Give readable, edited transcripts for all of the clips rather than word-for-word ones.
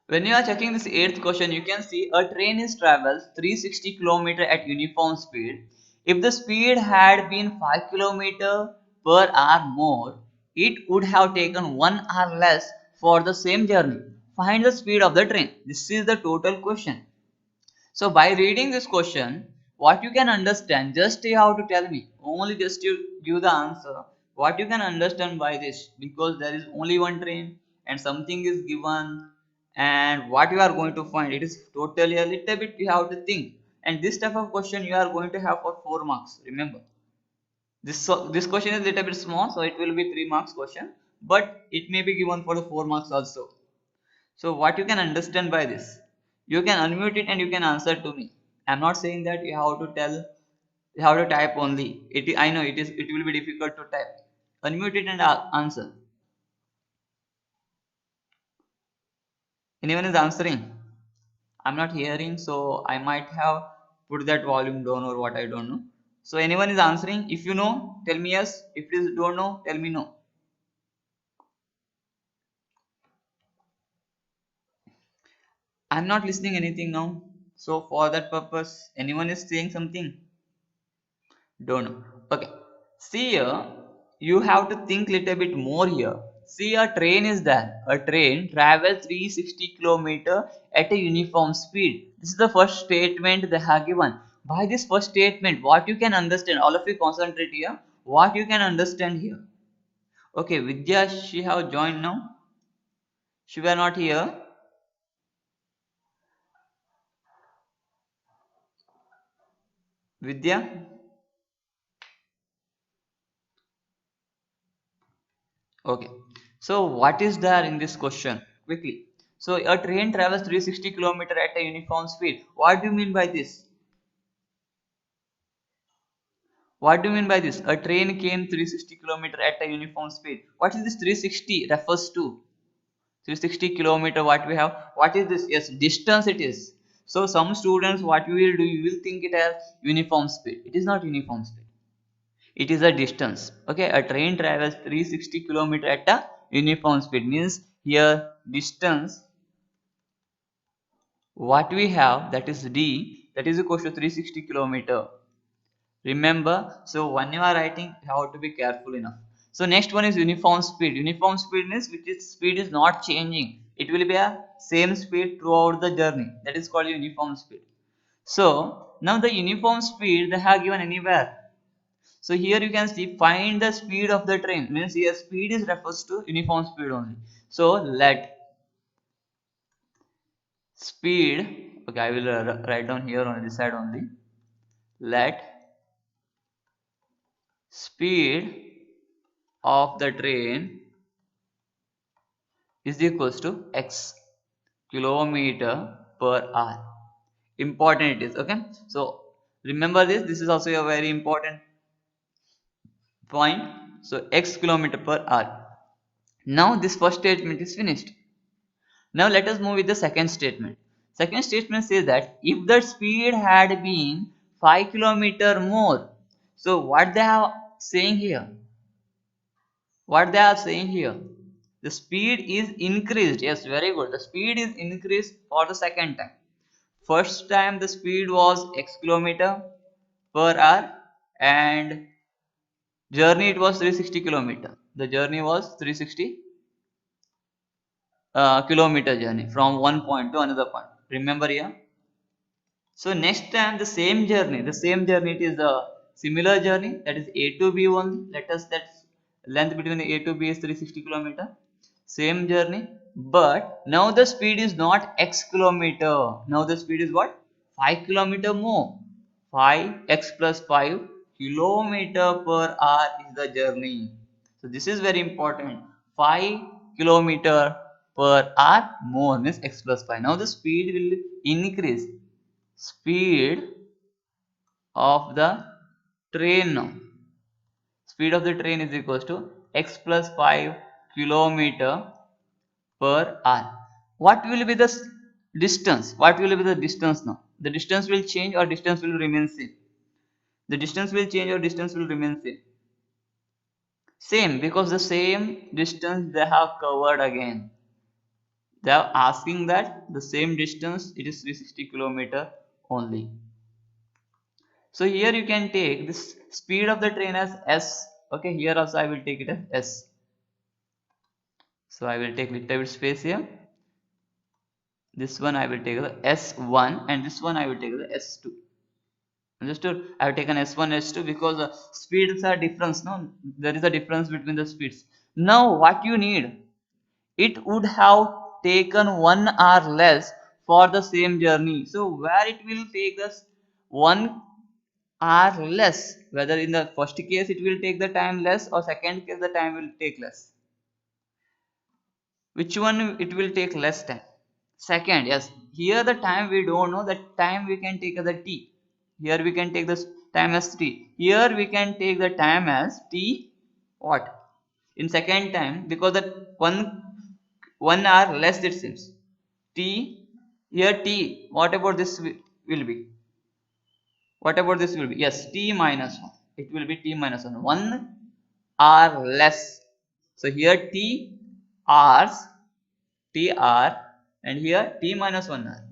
When you are checking this eighth question, you can see a train is travels 360 km at uniform speed. If the speed had been 5 km per hour more, it would have taken 1 hour less for the same journey. Find the speed of the train. This is the total question. So by reading this question, what you can understand, just you have to tell me, only just you give the answer. What you can understand by this, because there is only one train and something is given, and what you are going to find, it is totally a little bit you have to think. And this type of question you are going to have for 4 marks. Remember, this question is little bit small, so it will be 3 marks question, but it may be given for the 4 marks also. So what you can understand by this? You can unmute it and you can answer to me. I'm not saying that you have to tell, you have to type only. I know it will be difficult to type. Unmute it and answer. Anyone is answering? I'm not hearing, so I might have put that volume down or what, I don't know. So anyone is answering? If you know, tell me yes. If you don't know, tell me no. I'm not listening anything now. So for that purpose, anyone is saying something? Don't know. Okay. See here, you have to think little bit more here. See, a train is there. A train travels 360 kilometer at a uniform speed. This is the first statement they have given. By this first statement, what you can understand, all of you concentrate here. What you can understand here. Okay, Vidya, she have joined now. She were not here. Vidya. Okay. So what is there in this question? Quickly. So a train travels 360 kilometer at a uniform speed. What do you mean by this? What do you mean by this? A train came 360 kilometer at a uniform speed. What is this 360 refers to? 360 kilometer what we have? What is this? Yes, distance it is. So some students what we will do, you will think it as uniform speed. It is not uniform speed. It is a distance. Okay, a train travels 360 kilometer at a uniform speed, means here distance what we have, that is d, that is equal to 360 kilometer. Remember, so when you are writing you have to be careful enough. So next one is uniform speed. Uniform speed means which is speed is not changing, it will be a same speed throughout the journey, that is called uniform speed. So now the uniform speed they have given anywhere. So here you can see find the speed of the train, means here speed is refers to uniform speed only. So let speed, okay, I will write down here on this side only. Let speed of the train is equals to x kilometer per hour. Important it is, okay. So remember this. This is also a very important point. So x kilometer per hour. Now this first statement is finished. Now let us move with the second statement. Second statement says that if the speed had been 5 kilometer more. So what they are saying here? What they are saying here? The speed is increased. Yes, very good. The speed is increased for the second time. First time the speed was x kilometer per hour and journey it was 360 kilometer. The journey was 360 kilometer journey from one point to another point. Remember here. So next time the same journey, it is a similar journey, that is A to B only. Let us that length between the A to B is 360 kilometer. Same journey, but now the speed is not x kilometer. Now the speed is what? 5 kilometer more. 5x plus 5 kilometer per hour is the journey. So this is very important. 5 kilometer per hour more means x plus 5. Now the speed will increase. Speed of the train now. Speed of the train is equals to x plus 5 kilometer per hour. What will be the distance? What will be the distance now? The distance will change or distance will remain same? The distance will change or distance will remain same? Same, because the same distance they have covered again. They are asking that the same distance, it is 360 km only. So here you can take this speed of the train as s. Okay, here also I will take it as s. So I will take little bit space here. This one I will take the s1 and this one I will take the s2. Understood? I have taken s1, s2 because the speeds are different. No, there is a difference between the speeds. Now what you need? It would have taken 1 hour less for the same journey. So where it will take us 1 hour less, whether in the first case it will take the time less or second case the time will take less. Which one it will take less time? Second, yes. Here the time we don't know, that time we can take as a t. Here we can take this time as t. Here we can take the time as t what? In second time, because that 1 hour less it seems. T, here t, what about this will be? What about this will be? Yes, t minus 1. It will be t minus 1. 1 hour less. So here t hours, t hour, and here t minus 1 hour.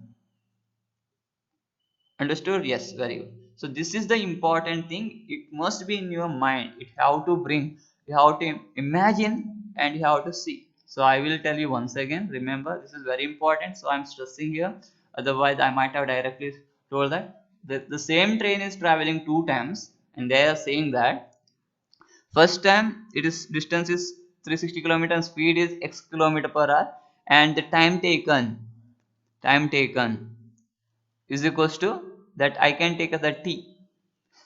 Understood? Yes, very good. So this is the important thing. It must be in your mind. It have to bring, you have to imagine and you have to see. So I will tell you once again. Remember, this is very important. So I'm stressing here. Otherwise, I might have directly told that the same train is traveling 2 times, and they are saying that first time it is distance is 360 km and speed is x km/h, and the time taken is equals to that I can take as a t.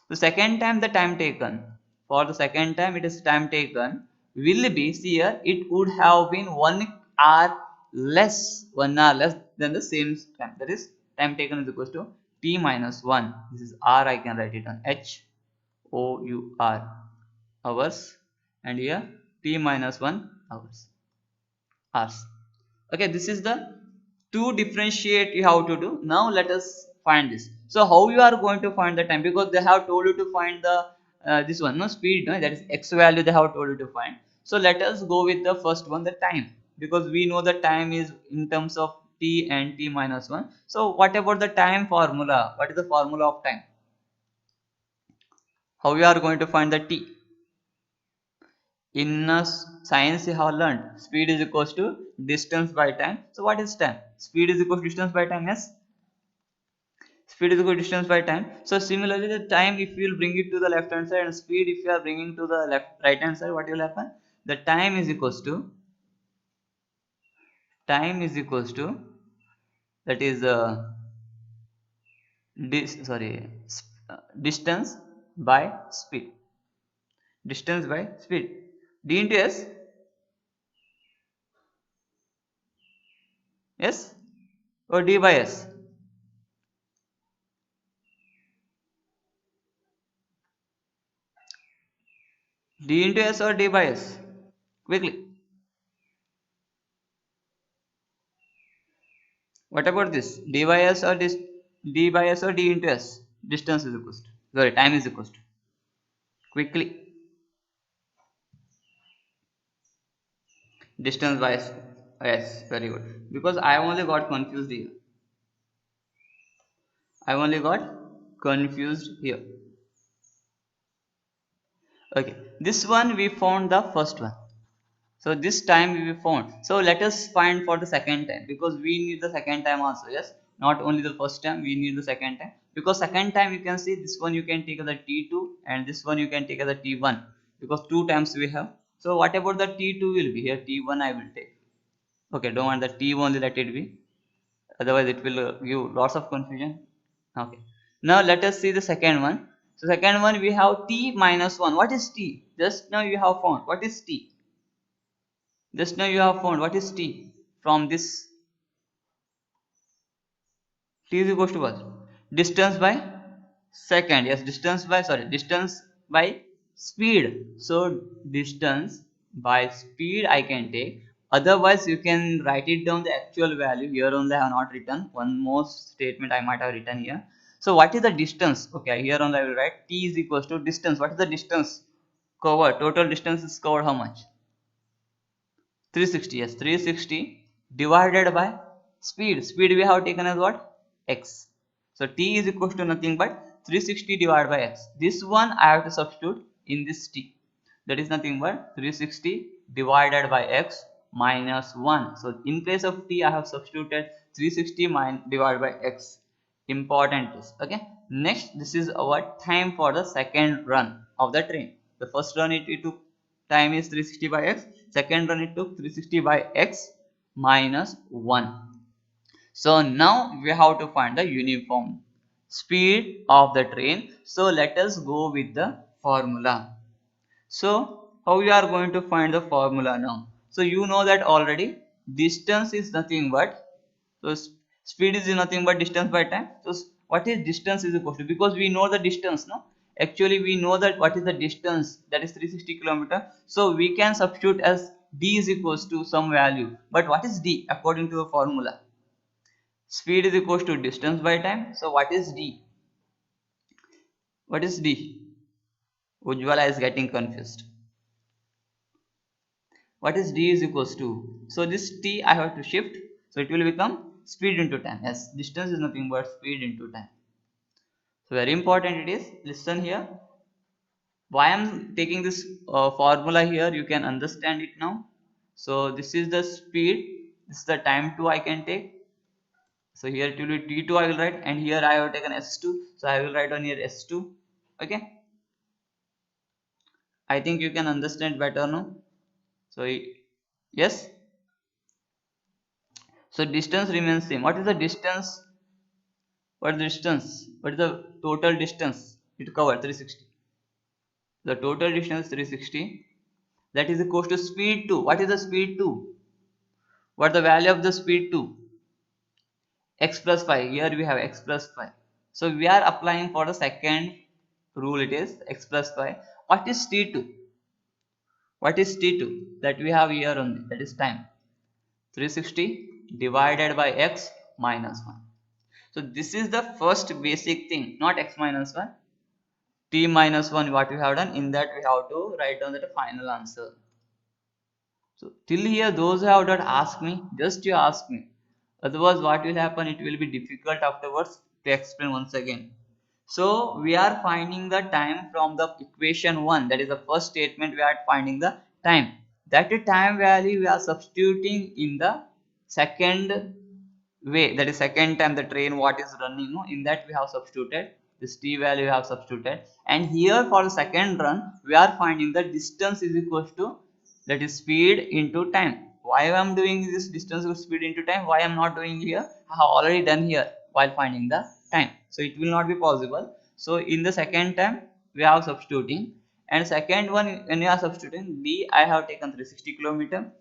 The second time the time taken, for the second time it is time taken will be, see here, it would have been 1 hour less, 1 hour less than the same time. That is time taken is equals to t minus 1. This is r, I can write it on h o u r hours, and here t minus 1 hours. Okay, this is the two differentiate you have to do. Now let us find this. So how you are going to find the time, because they have told you to find the this one, no, speed, no, that is x value they have told you to find. So let us go with the first one, the time, because we know the time is in terms of t and t minus 1. So what about the time formula? What is the formula of time? How you are going to find the t? In science you have learned speed is equals to distance by time. So what is time? Speed is equal to distance by time. Yes, speed is equal to distance by time. So similarly the time, if you will bring it to the left hand side, and speed if you are bringing to the right hand side, what will happen? The time is equals to that is distance by speed. Distance by speed, d into s. Yes, or d by s. D into s or d by s? Quickly. What about this? D by s or d by s or d into s? Distance is equal to. Sorry, time is equal to. Quickly. Distance by s. Yes, very good. Because I only got confused here. I only got confused here. Okay. This one we found the first one. So this time we found. So let us find for the second time, because we need the second time also. Yes, not only the first time, we need the second time, because second time you can see this one you can take as a t2 and this one you can take as a t1, because 2 times we have. So what about the t2 will be here? T1 I will take. Okay, don't want the t only, let it be. Otherwise it will give lots of confusion. Okay. Now let us see the second one. So second one we have t minus 1. What is t? Just now you have found. What is t? Just now you have found what is t from this. T is equals to what? Distance by second. Yes, distance by speed. So distance by speed I can take. Otherwise you can write it down the actual value. Here only I have not written. One more statement I might have written here. So what is the distance? Okay, here only I will write t is equals to distance. What is the distance covered? Total distance is covered how much? 360. Yes, 360 divided by speed. Speed we have taken as what? X. So t is equals to nothing but 360 divided by x. This one I have to substitute in this t. That is nothing but 360 divided by x minus 1. So in place of t I have substituted 360 divided by x. Important is okay. Next, this is our time for the second run of the train. The first run it took time is 360 by x. Second run it took 360 by x minus 1. So now we have to find the uniform speed of the train. So let us go with the formula. So how we are going to find the formula now? So you know that already distance is nothing but, so speed is nothing but distance by time. So what is distance is equal to, because we know the distance, no? Actually we know that what is the distance, that is 360 kilometer. So we can substitute as d is equals to some value. But what is d according to the formula? Speed is equals to distance by time. So what is d? What is d? Ujjwala is getting confused. What is d is equals to? So this t I have to shift, so it will become speed into time. Yes, distance is nothing but speed into time. So very important it is. Listen here. Why I'm taking this formula here, you can understand it now. So this is the speed, this is the time 2 I can take. So here it will be t2 I will write, and here I have taken s2, so I will write on here s2. Okay, I think you can understand better now. So yes, so distance remains same. What is the distance? What is the distance? What is the total distance? It covered 360. The total distance 360. That is equal to speed 2. What is the speed 2? What is the value of the speed 2? X plus 5. Here we have x plus 5. So we are applying for the second rule, it is x plus 5. What is t2? What is t2? That we have here only. That is time. 360 divided by x minus 1. So this is the first basic thing, not x minus 1. T minus 1 what we have done, in that we have to write down the final answer. So till here those who have not asked me, just you ask me. Otherwise what will happen, it will be difficult afterwards to explain once again. So we are finding the time from the equation 1, that is the first statement. We are finding the time. That time value we are substituting in the second way, that is second time the train what is running, no? In that we have substituted this t value we have substituted, and here for the second run we are finding the distance is equal to, that is speed into time. Why I am doing this distance with speed into time? Why I am not doing here? I have already done here while finding the time, so it will not be possible. So in the second time we are substituting, and second one when we are substituting d I have taken 360 kilometer.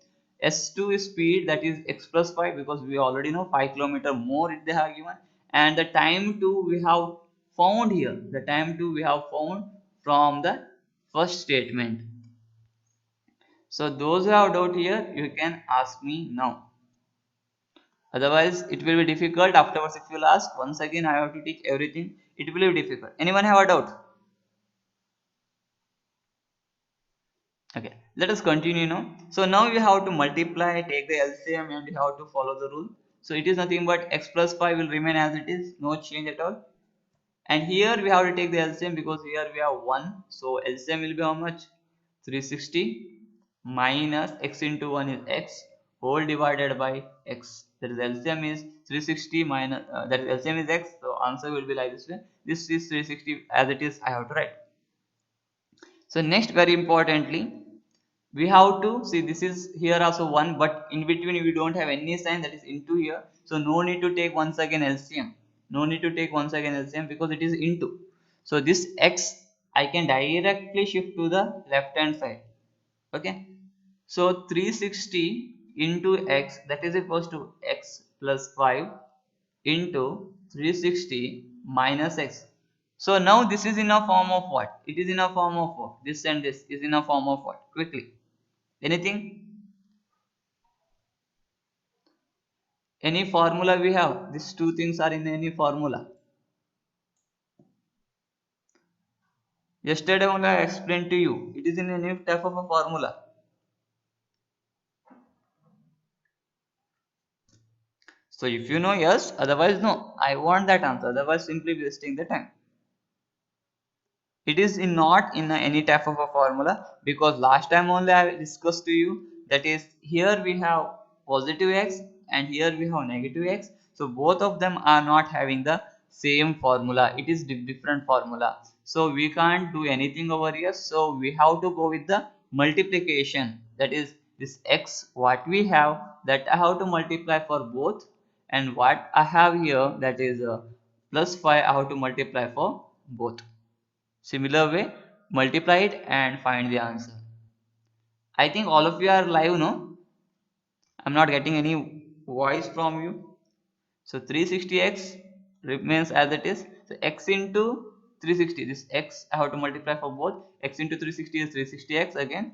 S2 is speed, that is x plus 5, because we already know 5 kilometer more if they have given, and the time 2 we have found here, the time 2 we have found from the first statement. So those who have doubt here, you can ask me now. Otherwise, it will be difficult afterwards if you will ask. Once again, I have to teach everything. It will be difficult. Anyone have a doubt? Okay, let us continue now. So now you have to multiply, take the LCM, and you have to follow the rule. So it is nothing but x plus 5 will remain as it is, no change at all. And here we have to take the LCM, because here we have 1. So LCM will be how much? 360 minus x into 1 is x whole divided by x. That is LCM is 360 minus, that is LCM is x. So answer will be like this way. This is 360 as it is, I have to write. So next, very importantly, we have to see this is here also 1, but in between we don't have any sign, that is into here. So no need to take once again LCM. No need to take once again LCM, because it is into. So this x I can directly shift to the left hand side. Okay. So 360 into x, that is equals to x plus 5 into 360 minus x. So now this is in a form of what? It is in a form of what? This and this is in a form of what? Quickly. Anything? Any formula we have? These two things are in any formula. Yesterday only I explained to you. It is in any type of a formula. So if you know, yes, otherwise no. I want that answer, otherwise simply wasting the time. It is not in any type of a formula, because last time only I discussed to you, that is here we have positive x and here we have negative x. So both of them are not having the same formula, it is different formula. So we can't do anything over here, so we have to go with the multiplication. That is, this x what we have, that I have to multiply for both, and what I have here, that is plus 5, I have to multiply for both. Similar way, multiply it and find the answer. I think all of you are live, no? I'm not getting any voice from you. So 360x remains as it is. So x into 360, this x I have to multiply for both. X into 360 is 360x again.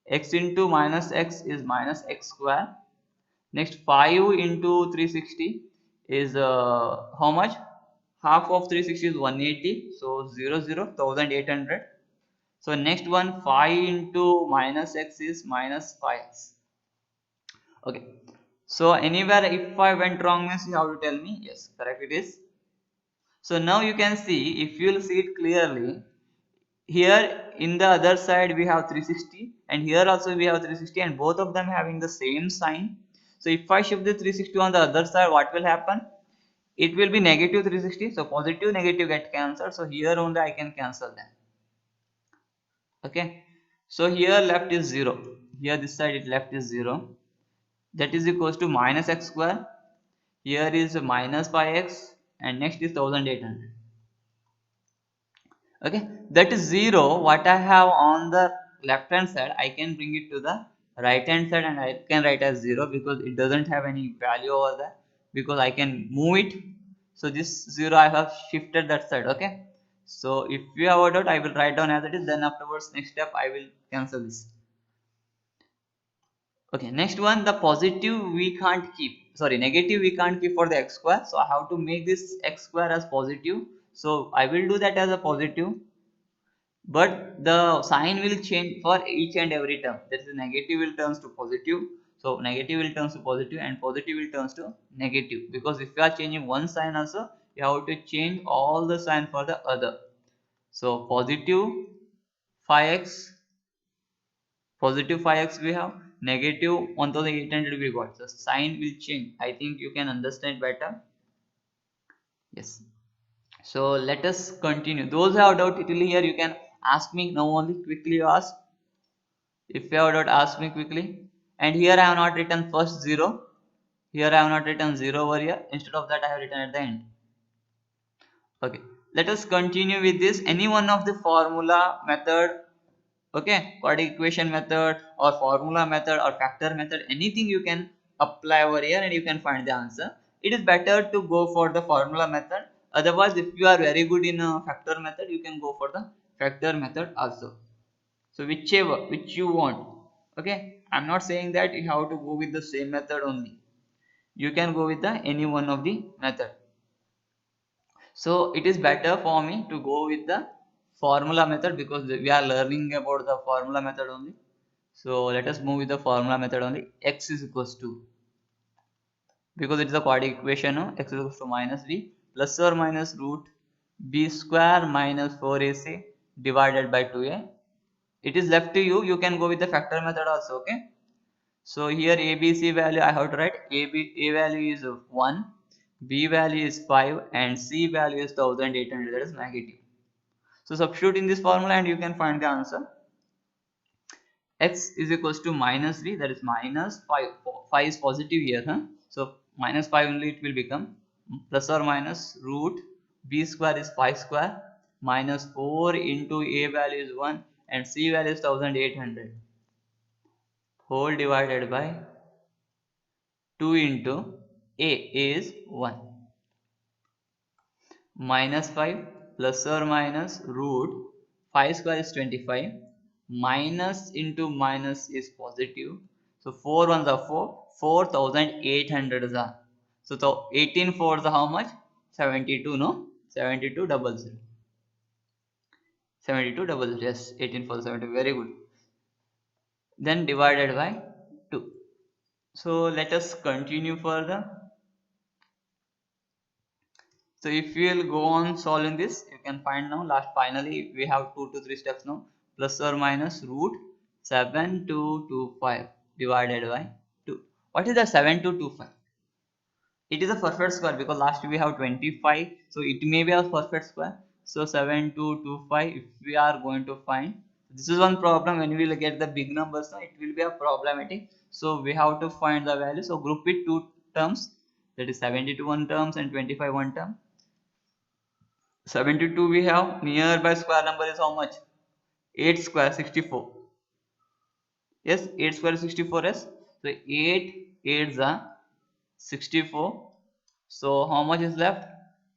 X into minus x is minus x square. Next 5 into 360 is how much? Half of 360 is 180. So 1800. So next one, 5 into minus x is minus 5x. Okay. So anywhere if I went wrong means you have to tell me. Yes, correct it is. So now you can see, if you will see it clearly, here in the other side we have 360 and here also we have 360 and both of them having the same sign. So if I shift the 360 on the other side, what will happen? It will be negative 360. So positive negative get cancelled. So here only I can cancel them. Okay, so here left is 0, here this side it left is 0, that is equals to minus x square, here is minus pi x, and next is 1800. Okay, that is 0 what I have on the left hand side, I can bring it to the right hand side and I can write as 0 because it doesn't have any value over there, because I can move it. So this 0 I have shifted that side. Okay, so if you have a doubt, I will write down as it is, then afterwards next step I will cancel this. Okay, next one, the positive we can't keep, sorry, negative we can't keep for the x square, so I have to make this x square as positive. So I will do that as a positive, but the sign will change for each and every term. That is, negative will turns to positive, so negative will turns to positive and positive will turns to negative, because if you are changing one sign also, you have to change all the sign for the other. So positive 5x, positive 5x we have, negative 1800 we got, so sign will change. I think you can understand better. Yes, so let us continue. Those who have doubt till here, you can ask me now only, quickly you ask. If you have doubt, ask me quickly. And here I have not written first 0, here I have not written 0 over here, instead of that I have written at the end. Okay, let us continue with this. Any one of the formula method, okay, quadratic equation method or formula method or factor method, anything you can apply over here and you can find the answer. It is better to go for the formula method, otherwise if you are very good in a factor method, you can go for the factor method also. So whichever which you want. Okay, I'm not saying that you have to go with the same method only, you can go with the any one of the method. So it is better for me to go with the formula method, because we are learning about the formula method only. So let us move with the formula method only. X is equals to, because it is a quadratic equation, no? X is equals to minus b plus or minus root b square minus 4ac divided by 2a. It is left to you. You can go with the factor method also. Okay. So here ABC value I have to write. A value is 1, B value is 5, and C value is 1800. That is negative. So substitute in this formula and you can find the answer. X is equals to minus 3, that is minus 5. 5 is positive here, huh? So minus 5 only it will become, plus or minus root b square is 5 square minus 4 into a value is 1 and c value is 1800 whole divided by 2 into a is 1, minus 5 plus or minus root 5 square is 25, minus into minus is positive, so 4 ones are 4, 4800 is are, so the 18 fours are how much? 72, no? 7200, 7200, yes, 18 for 70, very good. Then divided by 2. So let us continue further. So if you will go on solving this, you can find now finally we have 2 to 3 steps now. Plus or minus root 7225 divided by 2. What is the 7225? It is a perfect square because last we have 25, so it may be a perfect square. So 7225 if we are going to find, this is one problem when we will get the big numbers, so it will be a problematic. So we have to find the value. So group it two terms, that is 72 one terms and 25 one term. 72 we have, nearby square number is how much? 8 square 64. Yes, 8 square 64 is. So 8 8s are 64. So how much is left?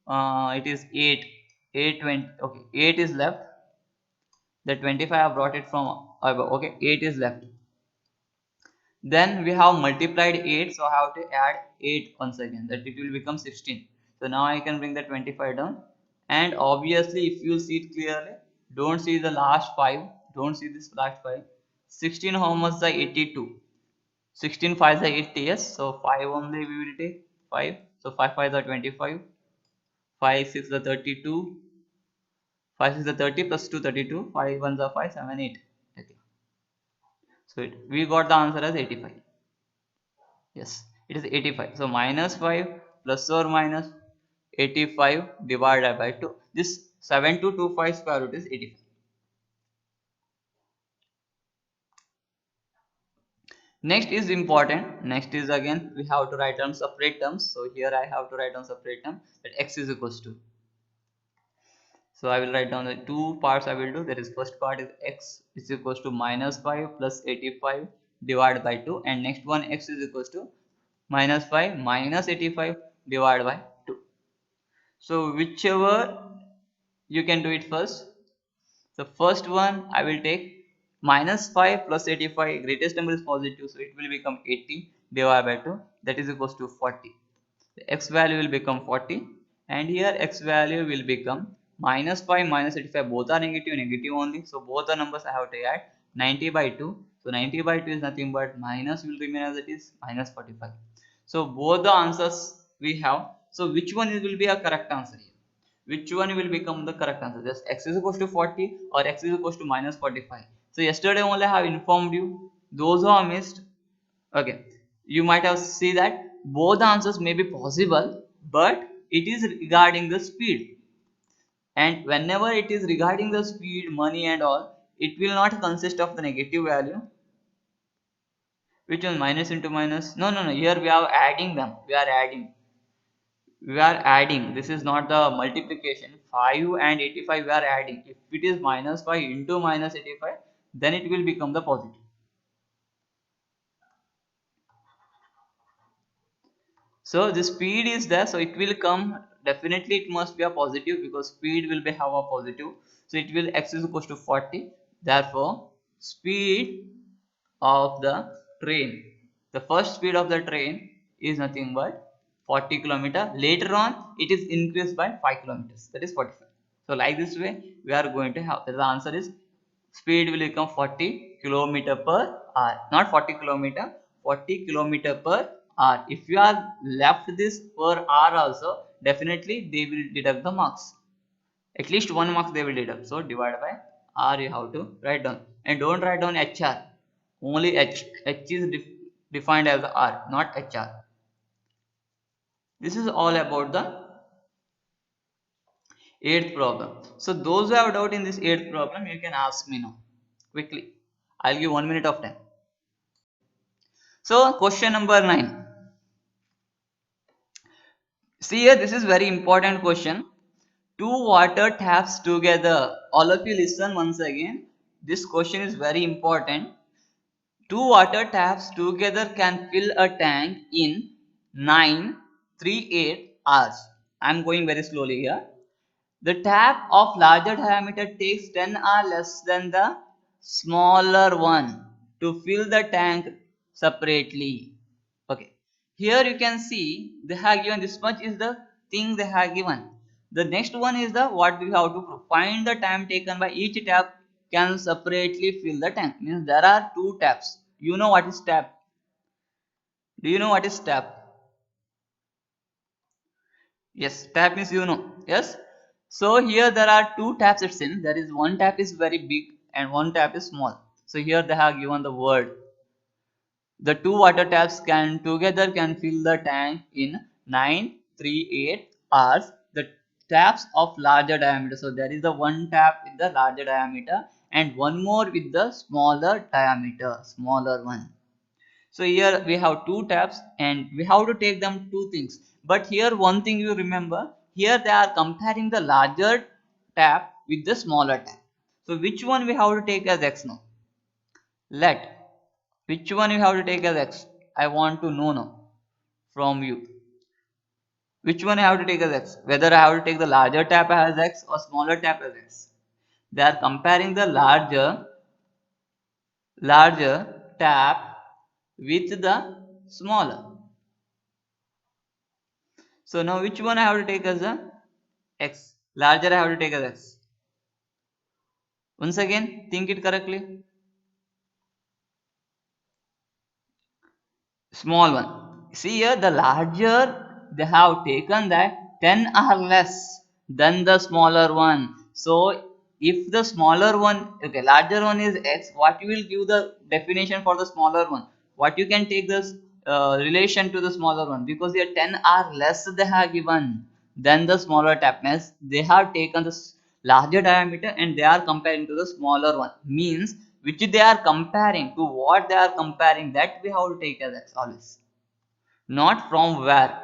It is 8. 8 20. Okay, 8 is left. The 25 I brought it from above. Okay, 8 is left. Then we have multiplied 8, so I have to add 8 once again. That it will become 16. So now I can bring the 25 down. And obviously, if you see it clearly, don't see the last 5. Don't see this last 5. 16 how much is 82? 16 5 is 80, yes. So 5 only we will take 5. So 5 5 is 25. 5 6 is 32. 5 6 is 30 plus 2 32. 5 1 is 5 7 8. Okay. So we got the answer as 85. Yes, it is 85. So minus 5 plus or minus 85 divided by 2. This 7225 square root is 85. Next is important. Next is again we have to write on separate terms. So here I have to write on separate term that x is equals to. So I will write down the two parts I will do. That is first part is x is equals to minus 5 plus 85 divided by 2, and next one x is equals to minus 5 minus 85 divided by 2. So whichever you can do it first. The first one I will take minus 5 plus 85, greatest number is positive, so it will become 80 divided by 2, that is equals to 40. The x value will become 40, and here x value will become minus 5 minus 85, both are negative, negative only, so both the numbers I have to add 90 by 2. So 90 by 2 is nothing but minus will remain as it is minus 45. So both the answers we have. So which one will be a correct answer here? Which one will become the correct answer? Just x is equals to 40 or x is equals to minus 45. So yesterday only I have informed you. Those who have missed, okay, you might have see that both answers may be possible, but it is regarding the speed. And whenever it is regarding the speed, money and all, it will not consist of the negative value. Which one? Minus into minus? No, no, no. Here we are adding them. We are adding. This is not the multiplication. 5 and 85 we are adding. If it is minus 5 into minus 85, then it will become the positive. So the speed is there, so it will come, definitely it must be a positive because speed will be have a positive. So it will x is equals to 40. Therefore speed of the train, the first speed of the train is nothing but 40 kilometer. Later on it is increased by 5 kilometers, that is 45. So like this way we are going to have, the answer is speed will become 40 kilometer per hour, not 40 kilometer, 40 kilometer per hour. If you are left this per hour also, definitely they will deduct the marks. At least 1 marks they will deduct. So divided by r you have to write down, and don't write down hr, only h. H is defined as r, not hr. This is all about the eighth problem. So those who have doubt in this eighth problem, you can ask me now quickly. I'll give 1 minute of time. So question number 9. See here, this is very important question. Two water taps together. All of you listen once again. This question is very important. Two water taps together can fill a tank in 938 hours. I am going very slowly here. The tap of larger diameter takes 10 hours less than the smaller one to fill the tank separately. Okay. Here you can see they have given this much is the thing they have given. The next one is the what we have to find the time taken by each tap can separately fill the tank. Means there are two taps. You know what is tap? Do you know what is tap? Yes, tap means you know. Yes. So here there are two taps it seems. There is one tap is very big and one tap is small. So here they have given the word. The two water taps can together can fill the tank in 938 hours. The taps of larger diameter. So there is the one tap with the larger diameter and one more with the smaller diameter, smaller one. So here we have two taps and we have to take them two things. But here one thing you remember, here they are comparing the larger tap with the smaller tap. So which one we have to take as X now? Let. Which one you have to take as X? I want to know now from you. Which one I have to take as X? Whether I have to take the larger tap as X or smaller tap as X. They are comparing the larger tap with the smaller. So now which one I have to take as a X? Larger I have to take as X. Once again, think it correctly. Small one. See here, the larger they have taken that 10 are less than the smaller one. So if the smaller one, okay, larger one is X, what you will give the definition for the smaller one? What you can take this relation to the smaller one, because here 10 are less they have given than the smaller tapness. They have taken the larger diameter and they are comparing to the smaller one. Means which they are comparing to what they are comparing, that we have to take as X always. Not from where.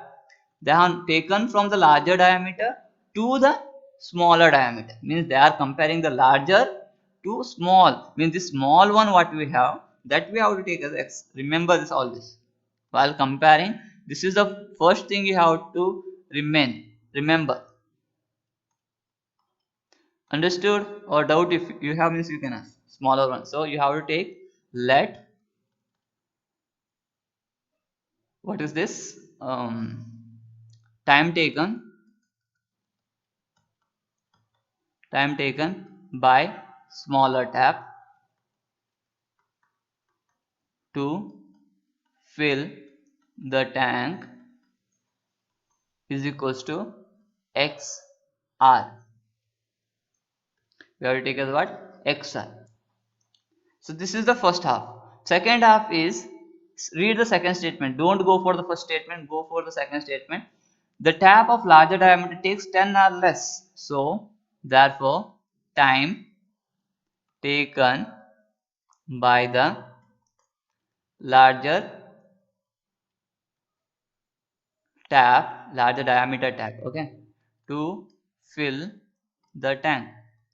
They are taken from the larger diameter to the smaller diameter. Means they are comparing the larger to small. Means the small one what we have, that we have to take as X. Remember this always. While comparing, this is the first thing you have to remember. Understood? Or doubt if you have, means you can ask. Smaller one. So you have to take let, what is this? Time taken by smaller tap to fill the tank is equals to XR. We have to take as what? XR. So this is the first half. Second half is, read the second statement. Don't go for the first statement, go for the second statement. The tap of larger diameter takes 10 or less. So therefore time taken by the larger larger diameter tap, okay, to fill the tank.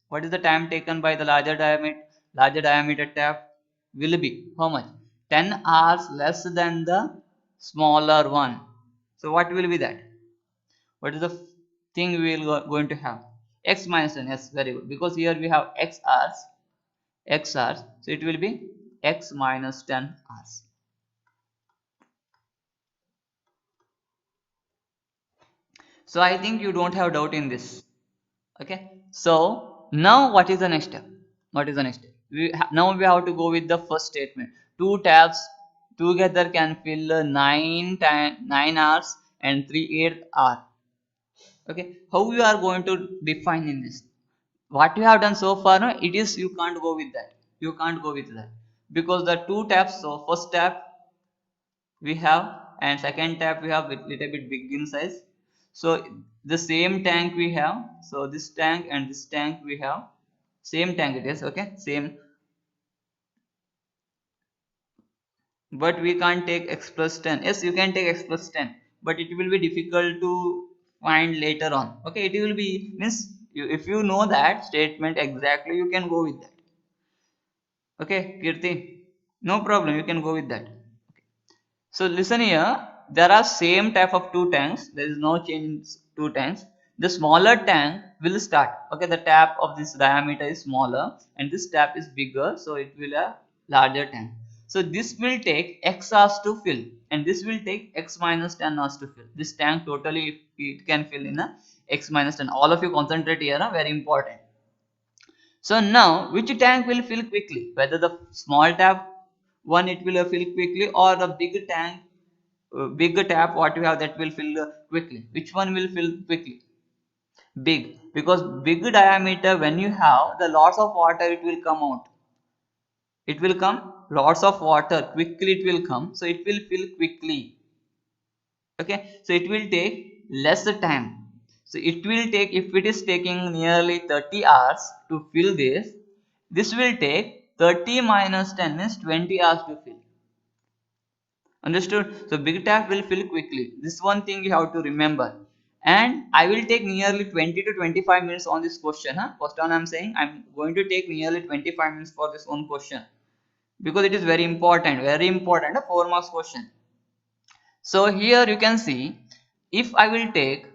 What is the time taken by the larger diameter tap will be how much? 10 hours less than the smaller one. So what will be that? What is the thing we will going to have? X minus 10. Yes, very good, because here we have x hours, so it will be x minus 10 hours. So I think you don't have doubt in this. Okay, so now what is the next step? What is the next step? Now we have to go with the first statement. Two tabs together can fill 9 hours and 3/8 hour. Okay, how you are going to define in this? What you have done so far, no, it is you can't go with that. You can't go with that because the two tabs. So first tab we have and second tab we have with little bit big in size. So the same tank we have, so this tank and this tank we have same tank it is, okay, same, but we can't take x plus 10. Yes, you can take x plus 10, but it will be difficult to find later on. Okay, it will be means if you know that statement exactly, you can go with that. Okay, Kirti, no problem, you can go with that. So listen here, there are same type of two tanks. There is no change in two tanks. The smaller tank will start. Okay, the tap of this diameter is smaller and this tap is bigger, so it will a larger tank. So this will take x hours to fill and this will take x minus 10 hours to fill. This tank totally it can fill in a x minus 10. All of you concentrate here, very important. So now which tank will fill quickly? Whether the small tap one it will fill quickly or the big tank big tap what you have that will fill quickly. Which one will fill quickly? Big, because big diameter, when you have the lots of water, it will come out. It will come lots of water quickly. It will come, so it will fill quickly. Okay, so it will take less time. So it will take, if it is taking nearly 30 hours to fill this will take 30 minus 10 means 20 hours to fill. Understood? So big tap will fill quickly. This one thing you have to remember. And I will take nearly 20 to 25 minutes on this question. First one I'm saying I'm going to take nearly 25 minutes for this one question, because it is very important, a 4 marks question. So here you can see, if I will take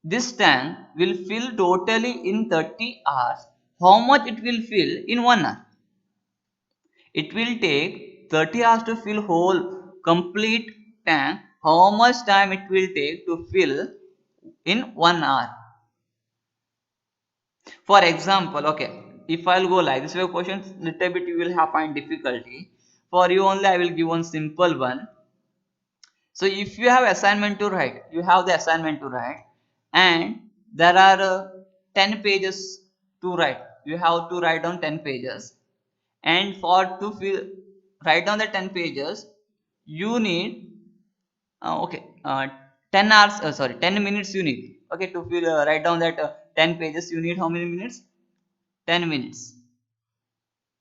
this tank will fill totally in 30 hours, how much it will fill in 1 hour? It will take 30 hours to fill whole complete tank. How much time it will take to fill in 1 hour? For example, okay, if I'll go like this way question, little bit you will have find difficulty. For you only I will give one simple one. So if you have assignment to write, and there are 10 pages to write. You have to write down 10 pages, and for to fill write down the 10 pages, you need okay 10 hours, sorry, 10 minutes you need. Okay, to fill write down that 10 pages, you need how many minutes? 10 minutes.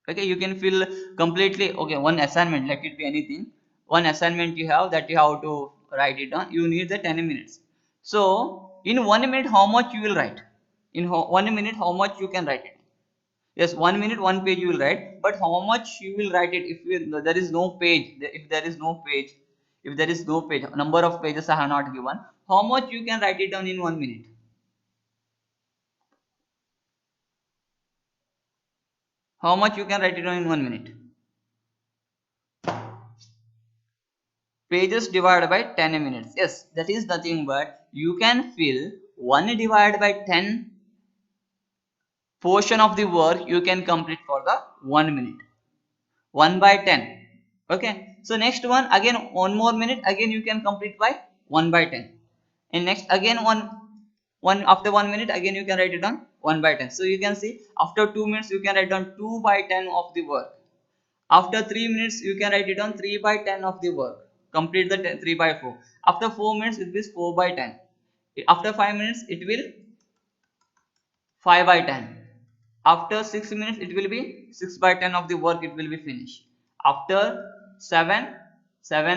Okay, you can fill completely. Okay, one assignment, let it be anything, one assignment you have that you have to write it down, you need the 10 minutes. So in 1 minute how much you will write? In 1 minute how much you can write it? Yes, 1 minute 1 page you will write, but how much you will write it? If there is no page, if there is no page, number of pages I have not given, how much you can write it down in 1 minute? How much you can write it down in 1 minute? Pages divided by 10 minutes. Yes, that is nothing but you can fill 1 divided by 10 portion of the work you can complete for the 1 minute. 1 by 10. Okay. So next one, again 1 more minute, again you can complete by 1 by 10. And next again one after 1 minute, again you can write it down 1 by 10. So you can see after 2 minutes you can write down 2 by 10 of the work. After 3 minutes, you can write it down 3 by 10 of the work. Complete the 3 by 4. After 4 minutes, it is 4 by 10. After 5 minutes, it will 5 by 10. After 6 minutes, it will be 6 by 10 of the work, it will be finished. After 7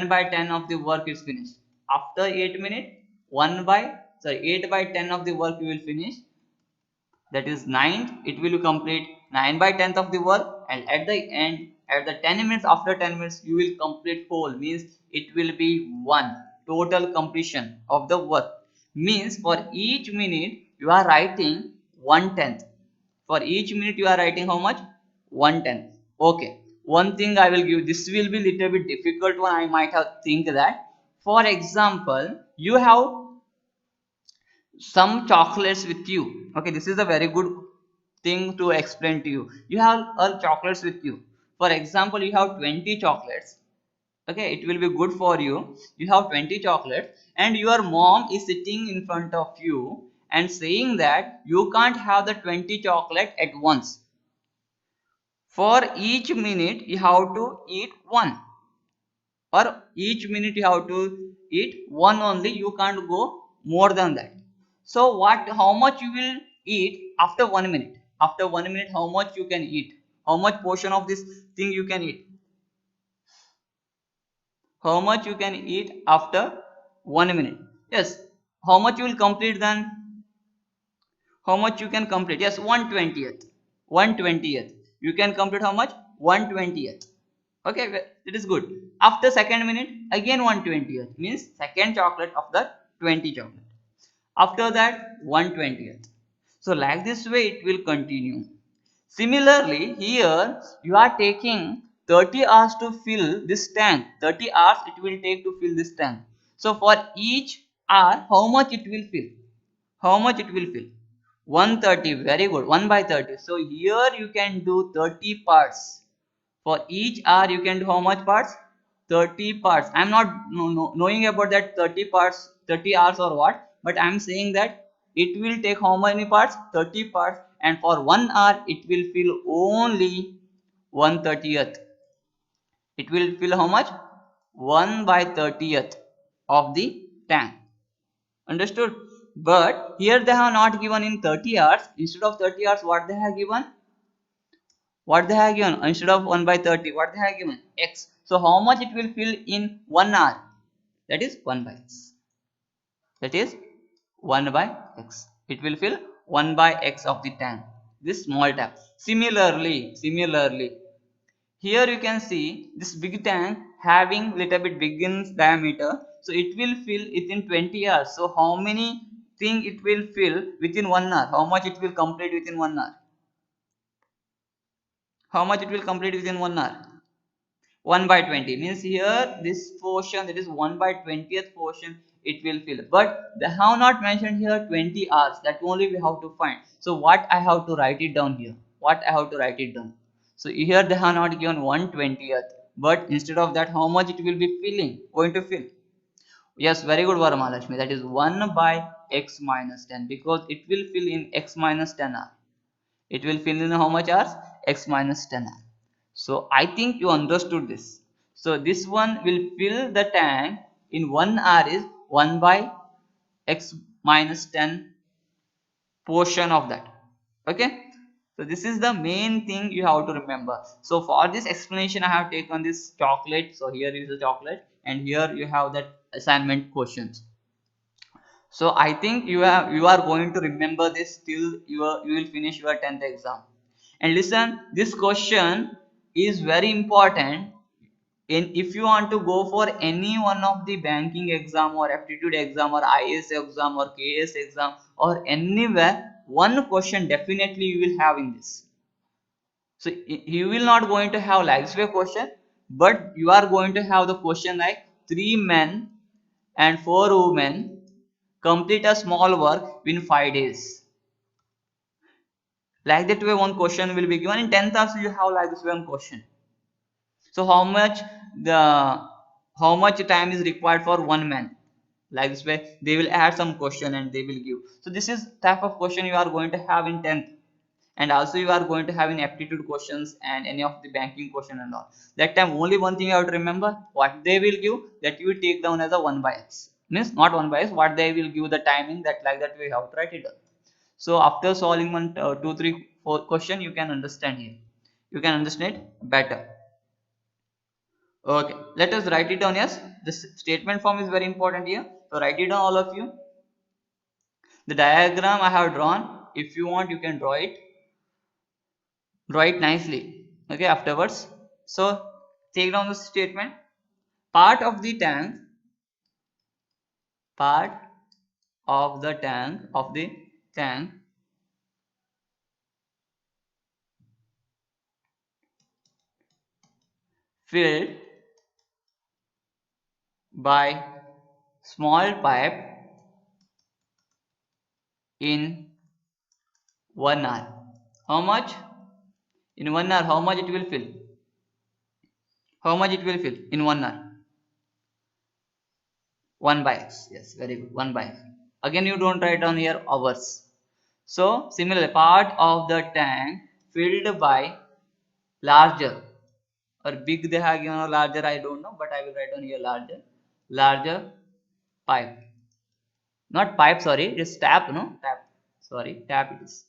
by 10 of the work is finished. After 8 minutes, 8 by 10 of the work you will finish. That is 9, it will complete 9 by 10th of the work, and at the end, at the 10 minutes, after 10 minutes you will complete whole, means it will be 1 total completion of the work. Means for each minute you are writing 1/10. For each minute you are writing how much? 1/10. Okay, one thing I will give, this will be little bit difficult one, I might have think that. For example, you have some chocolates with you. Okay, this is a very good thing to explain to you. You have chocolates with you. For example, you have 20 chocolates. Okay, it will be good for you. You have 20 chocolates and your mom is sitting in front of you and saying that you can't have the 20 chocolate at once. For each minute you have to eat one, or each minute you have to eat one only, you can't go more than that. So what, how much you will eat after 1 minute? After 1 minute how much you can eat? How much portion of this thing you can eat? How much you can eat after 1 minute? Yes, how much you will complete then? How much you can complete? Yes, 1/20th. 1/20th you can complete how much? 1/20th. Okay, it is good. After second minute, again 1/20th, means second chocolate of the 20 chocolate. After that 1/20th. So like this way it will continue. Similarly, here you are taking 30 hours to fill this tank. 30 hours it will take to fill this tank. So for each hour, how much it will fill? How much it will fill? 130. Very good. 1 by 30. So here you can do 30 parts. For each hour you can do how much parts? 30 parts. I'm not knowing about that 30 parts, 30 hours or what, but I'm saying that it will take how many parts? 30 parts, and for 1 hour it will fill only 1/30th. It will fill how much? 1/30th of the tank. Understood? But here they have not given in 30 hours. Instead of 30 hours, what they have given? What they have given? Instead of 1/30, what they have given? X. So how much it will fill in 1 hour? That is 1 by x. That is 1 by x. It will fill 1 by x of the tank. This small tap. Similarly, here you can see this big tank having little bit big in diameter. So it will fill within 20 hours. So how many thing it will fill within 1 hour? How much it will complete within 1 hour? How much it will complete within 1 hour? 1/20 means here this portion, that is 1/20th portion, it will fill, but they have not mentioned here 20 hours. That only we have to find. So what I have to write it down here? What I have to write it down? So here they have not given 1/20th, but instead of that, how much it will be filling? Going to fill? Yes, very good, Varamalakshmi. That is 1 by x minus 10, because it will fill in x minus 10 hours. It will fill in how much hours? X minus 10 hours. So I think you understood this. So this one will fill the tank in 1 hour is 1 by x minus 10 portion of that. Okay. So this is the main thing you have to remember. So for this explanation, I have taken this chocolate. So here is the chocolate, and here you have that assignment questions. So I think you are going to remember this till you will finish your 10th exam. And listen, this question is very important. In if you want to go for any one of the banking exam or aptitude exam or IAS exam or KS exam or anywhere, one question definitely you will have in this. So you will not going to have like this way question, but you are going to have the question like 3 men and 4 women complete a small work in 5 days. Like that way one question will be given. In 10th also you have like this one question. So the how much time is required for 1 man? Like this way they will add some question and they will give. So this is type of question you are going to have in 10th, and also you are going to have in aptitude questions and any of the banking question and all. That time only one thing you have to remember, what they will give, that you will take down as a 1 by x. Means not 1 by x, what they will give the timing, that like that we have to write it down. So after solving one, two, three, four question, you can understand here. You can understand it better. Okay, let us write it down. Yes, this statement form is very important here. So write it down, all of you. The diagram I have drawn. If you want, you can draw it. Draw it nicely. Okay, afterwards. So take down the statement. Part of the tank. Part of the tank filled by small pipe in 1 hour. How much? In 1 hour, how much it will fill? How much it will fill in 1 hour? 1 by x. Yes, very good. 1 by x. Again, you don't write down here hours. So, similarly, part of the tank filled by larger or big they have given or larger, I don't know, but I will write down here larger pipe. Not pipe, sorry, it's tap, no? Tap. Sorry, tap it is.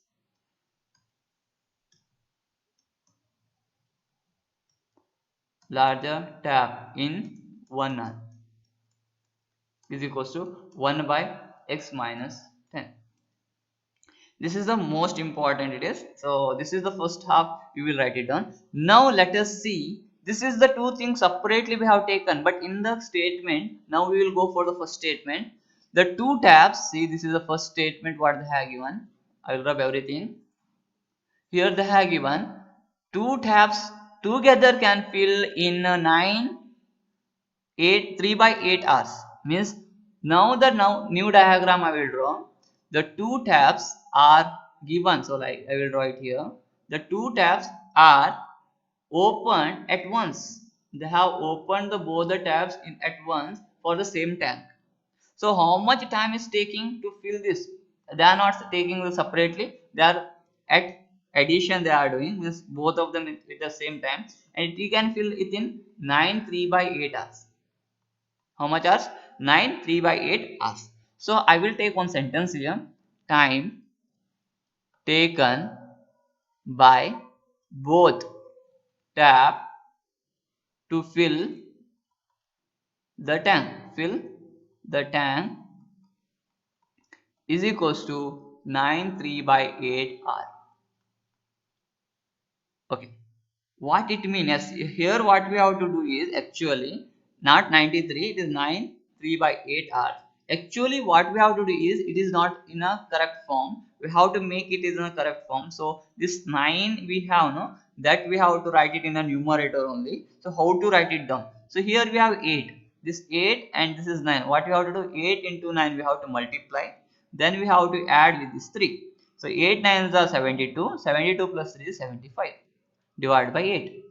Larger tap in 1 hour is equals to 1 by x minus 10. This is the most important it is. So this is the first half, you will write it down. Now let us see, this is the two things separately we have taken, but in the statement, now we will go for the first statement. The two tabs, see, this is the first statement what they have given. I will rub everything. Here they have given two tabs together can fill in 3 by 8 hours. Means now the new diagram I will draw. The two tabs are given. So like I will draw it here. The two tabs are open at once. they have opened both the taps at once for the same tank. So how much time is taking to fill this? They are not taking this separately. They are at addition they are doing, means both of them at the same time, and you can fill it in 9 3/8 hours. How much hours? 9 3/8 hours. So I will take one sentence here. Time taken by both tap to the tank. Fill the tank is equals to 9 3/8 hour. Okay. What it means? Yes, here what we have to do is actually not 93, it is 9 3/8 hours. Actually, what we have to do is it is not in a correct form. We have to make it in a correct form. So this 9 we have no, that we have to write it in a numerator only. So how to write it down? So here we have 8. This 8 and this is 9. What we have to do? 8 into 9 we have to multiply. Then we have to add with this 3. So 8 9s are 72. 72 plus 3 is 75 divided by 8.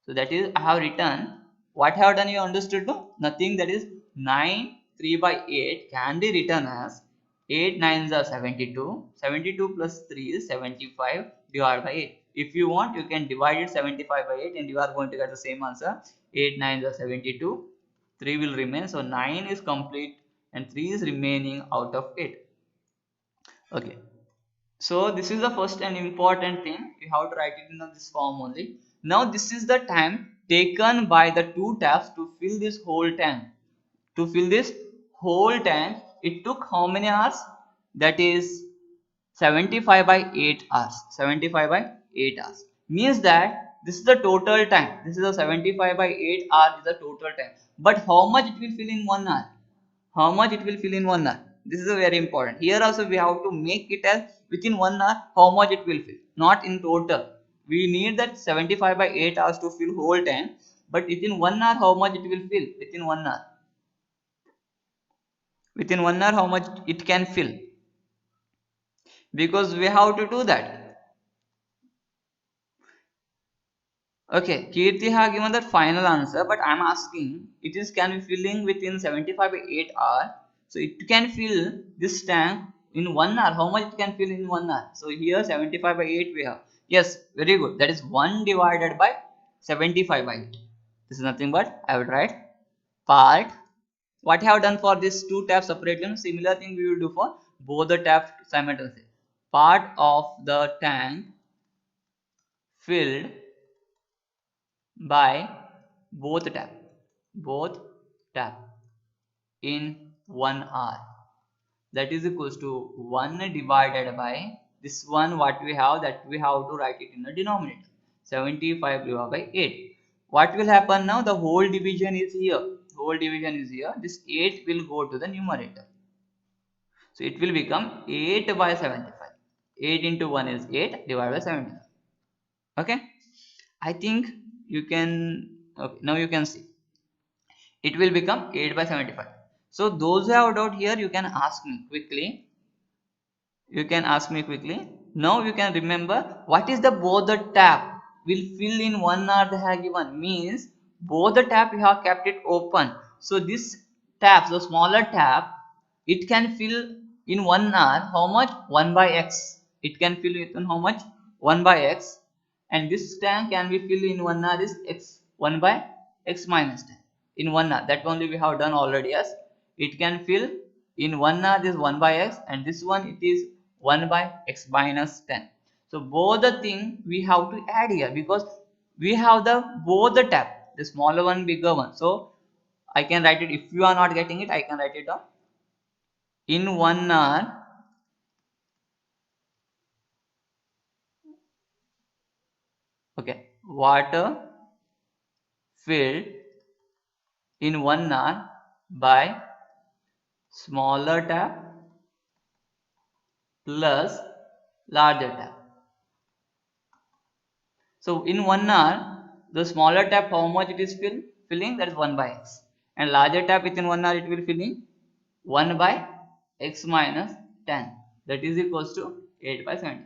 So that is I have written what I have done, you understood no? Nothing, that is 9 3/8 can be written as 8 9s are 72. 72 plus 3 is 75 divided by 8. If you want you can divide it 75 by 8 and you are going to get the same answer. 8 9s are 72. 3 will remain, so 9 is complete and 3 is remaining out of 8. Okay. So this is the first and important thing. We have to write it in this form only. Now this is the time taken by the two taps to fill this whole tank. To fill this whole tank, it took how many hours? That is 75 by 8 hours. 75 by 8 hours. Means that this is the total time. This is a 75 by 8 hours is the total time. But how much it will fill in 1 hour? How much it will fill in 1 hour? This is a very important. Here also we have to make it as within 1 hour how much it will fill, not in total. We need that 75 by 8 hours to fill whole tank, but within 1 hour how much it will fill within 1 hour? Within 1 hour how much it can fill? Because we have to do that. Okay, Kirti have given that final answer, but I'm asking it is can be filling within 75 by 8 hours. So it can fill this tank in 1 hour. How much it can fill in 1 hour? So here 75 by 8 we have. Yes, very good. That is 1 divided by 75 by 8. This is nothing but I would write part. What I have done for this two taps separately, similar thing we will do for both the taps simultaneously. Part of the tank filled by both tap in 1 hour, that is equals to 1 divided by this one what we have, that we have to write it in the denominator, 75 divided by 8. What will happen now? The whole division is here, this 8 will go to the numerator, so it will become 8 by 75. 8 into 1 is 8 divided by 75. Okay, I think you can. Okay, now you can see it will become 8 by 75. So those who have doubt here, you can ask me quickly. Now you can remember what is the both the tap will fill in 1 hour they have given, means both the tap you have kept it open. So this tap, the smaller tap, it can fill in 1 hour how much? 1 by x. It can fill in how much? 1 by x. And this tank can be filled in 1 hour is x, 1 by x minus 10 in 1 hour. That only we have done already. As it can fill in 1 hour this 1 by x, and this one it is 1 by x minus 10. So both the thing we have to add here, because we have the both the tap, the smaller one, bigger one. So I can write it, if you are not getting it I can write it down. In 1 hour okay, water filled in 1 hour by smaller tap plus larger tap. So in 1 hour, the smaller tap how much it is filling, that is 1 by x, and larger tap within 1 hour it will filling 1 by x minus 10, that is equals to 8 by 75.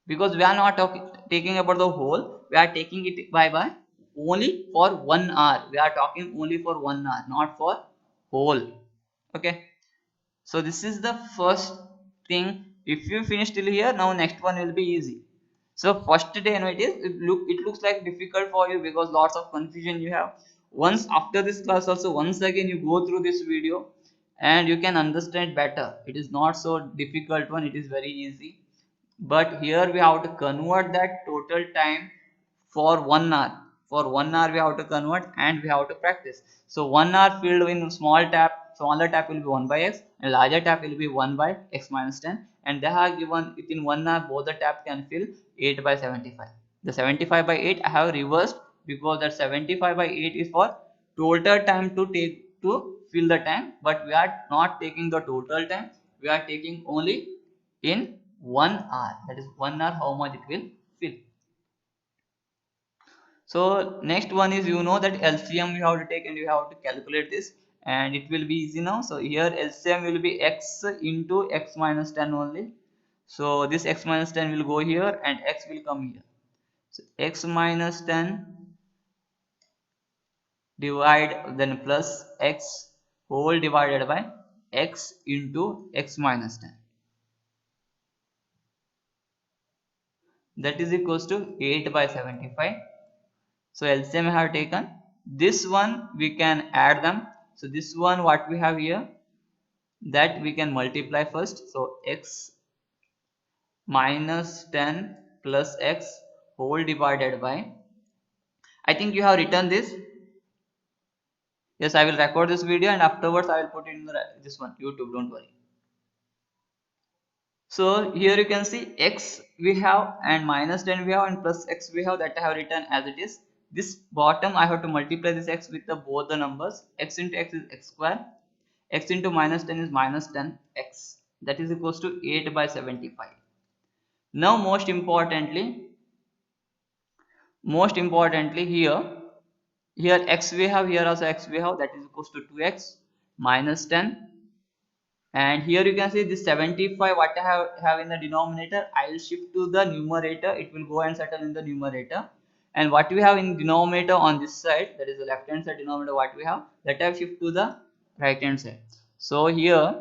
Because we are not taking about the whole, we are taking it by only for 1 hour. We are talking only for 1 hour, not for whole. Okay. So this is the first thing. If you finish till here, now next one will be easy. So first day, it looks like difficult for you because lots of confusion you have. Once after this class also, once again you go through this video and you can understand better. It is not so difficult one, it is very easy. But here we have to convert that total time for 1 hour. For 1 hour we have to convert and we have to practice. So 1 hour filled in small tap, smaller tap will be 1 by x and larger tap will be 1 by x minus 10, and they have given within 1 hour both the tap can fill 8 by 75. The 75 by 8 I have reversed because that 75 by 8 is for total time to take to fill the tank, but we are not taking the total time, we are taking only in 1 hour, that is 1 hour how much it will fill. So next one is, you know that LCM you have to take and you have to calculate this, and it will be easy now. So here LCM will be x into x minus 10 only. So this x minus 10 will go here and x will come here. So x minus 10 divide then plus x whole divided by x into x minus 10. That is equals to 8 by 75. So LCM I have taken. This one we can add them. So this one what we have here, that we can multiply first. So x minus 10 plus x whole divided by, I think you have written this. Yes, I will record this video and afterwards I will put it in this one YouTube, don't worry. So here you can see x we have and minus 10 we have and plus x we have, that I have written as it is. This bottom I have to multiply this x with both the numbers. X into x is x square, x into minus 10 is minus 10x, that is equals to 8 by 75. Now most importantly here x we have, here also x we have, that is equals to 2x minus 10. And here you can see this 75 what I have in the denominator, I will shift to the numerator, it will go and settle in the numerator. And what we have in denominator on this side, that is the left hand side denominator, what we have, that I shift to the right hand side. So here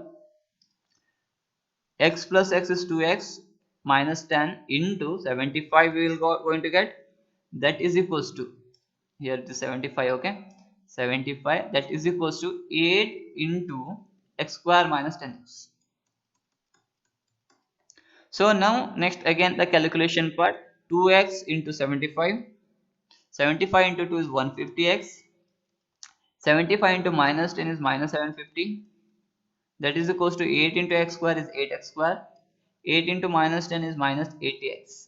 x plus x is 2x minus 10 into 75 we will going to get, that is equals to, here it is 75, okay, 75, that is equals to 8 into x square minus 10x. So now next again the calculation part, 2x into 75, 75 into 2 is 150x, 75 into minus 10 is minus 750, that is equals to 8 into x square is 8x square, 8 into minus 10 is minus 80x.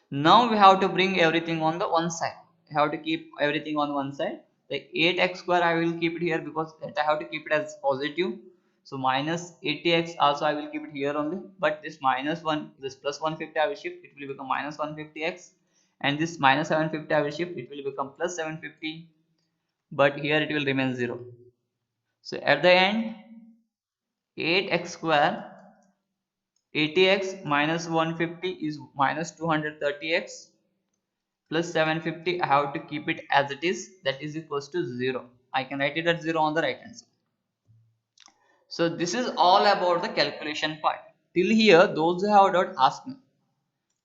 Now we have to bring everything on the one side. I have to keep everything on one side. The 8x square I will keep it here because I have to keep it as positive. So minus 80x also I will keep it here only. But this minus 1, this plus 150 I will shift. It will become minus 150x. And this minus 750 I will shift. It will become plus 750. But here it will remain 0. So at the end, 8x square 80x minus 150 is minus 230x plus 750, I have to keep it as it is, that is equals to 0. I can write it at 0 on the right hand side. So this is all about the calculation part. Till here those who have doubt ask me.